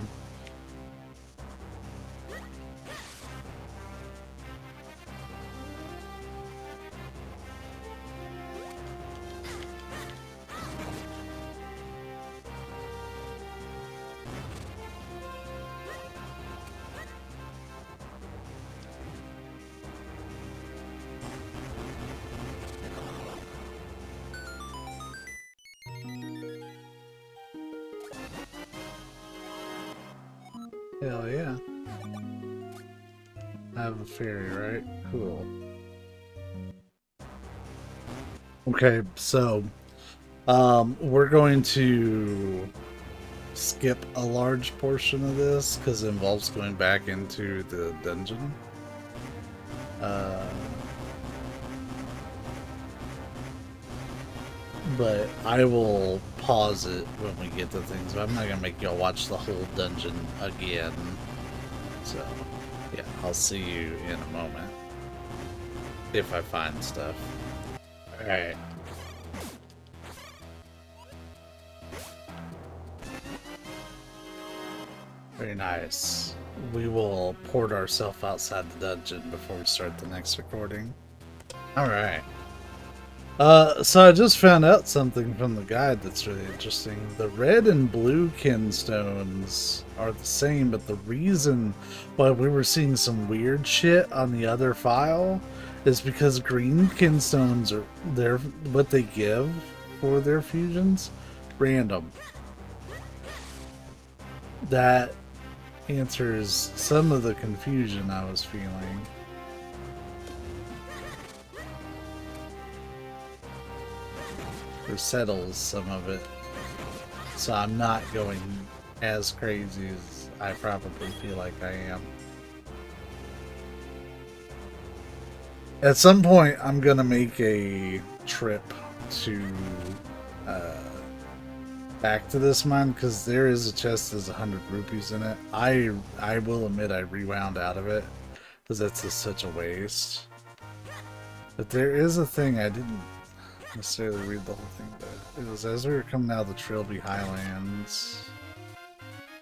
Hell yeah. I have a fairy, right? Cool. Okay, so We're going to skip a large portion of this because it involves going back into the dungeon. But I will pause it when we get to things. But I'm not gonna make y'all watch the whole dungeon again. So, yeah, I'll see you in a moment if I find stuff. All right. Very nice. We will port ourselves outside the dungeon before we start the next recording. Alright. So I just found out something from the guide that's really interesting. The red and blue kinstones are the same, but the reason why we were seeing some weird shit on the other file is because green kinstones are what they give for their fusions random. That answers some of the confusion I was feeling. Or settles some of it. So I'm not going as crazy as I probably feel like I am. At some point, I'm gonna make a trip to back to this mine because there is a chest that's 100 rupees in it. I will admit I rewound out of it because that's just such a waste. But there is a thing I didn't necessarily read the whole thing, but it was as we were coming out of the Trilby Highlands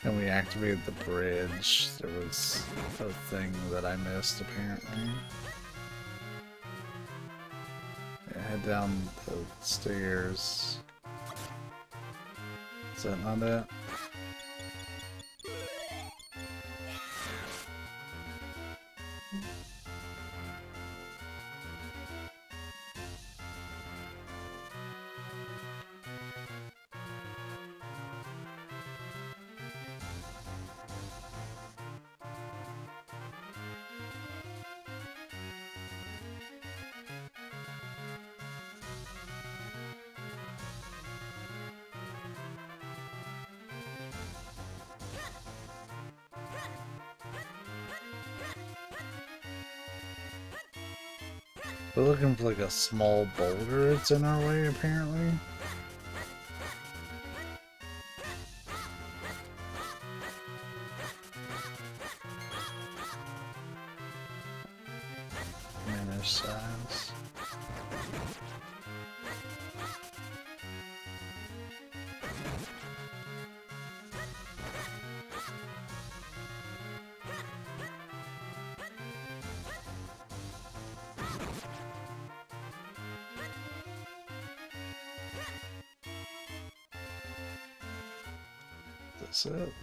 and we activated the bridge, there was a thing that I missed apparently. I head down the stairs. Is that not it? We're looking for like a small boulder that's in our way, apparently. Minish size. That's it.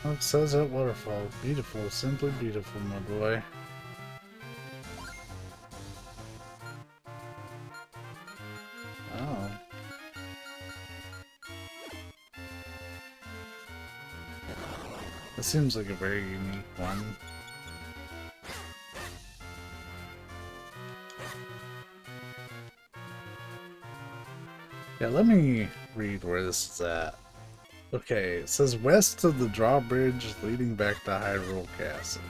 Oh, it says that waterfall. Beautiful, simply beautiful, my boy. Oh. That seems like a very unique one. Yeah, let me read where this is at. Okay, it says west of the drawbridge leading back to Hyrule Castle.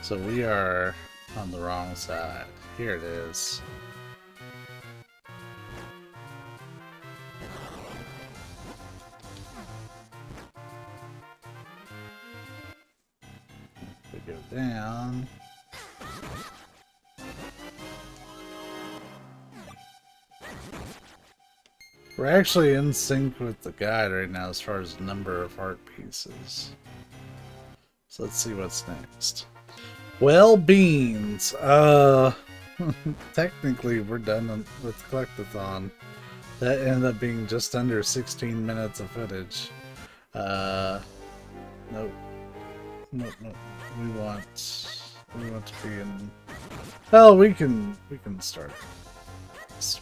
So we are on the wrong side. Here it is. We go down. We're actually in sync with the guide right now as far as number of heart pieces. So let's see what's next. Well, beans. Technically we're done with Collect-a-Thon. That ended up being just under 16 minutes of footage. Nope. Nope, nope. We want to be in Well, we can start.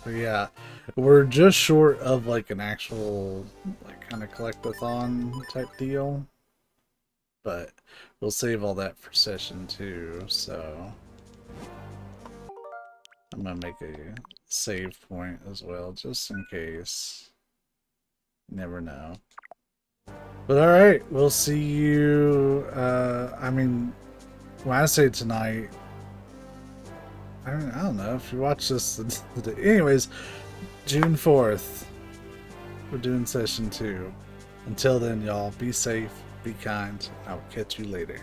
But yeah, we're just short of like an actual like kind of collect-a-thon type deal. But we'll save all that for session 2, so I'm gonna make a save point as well, just in case. Never know. But alright, we'll see you, I mean, when I say tonight, I don't know if you watch this. Anyways, June 4th, we're doing session 2. Until then, y'all, be safe, be kind. I'll catch you later.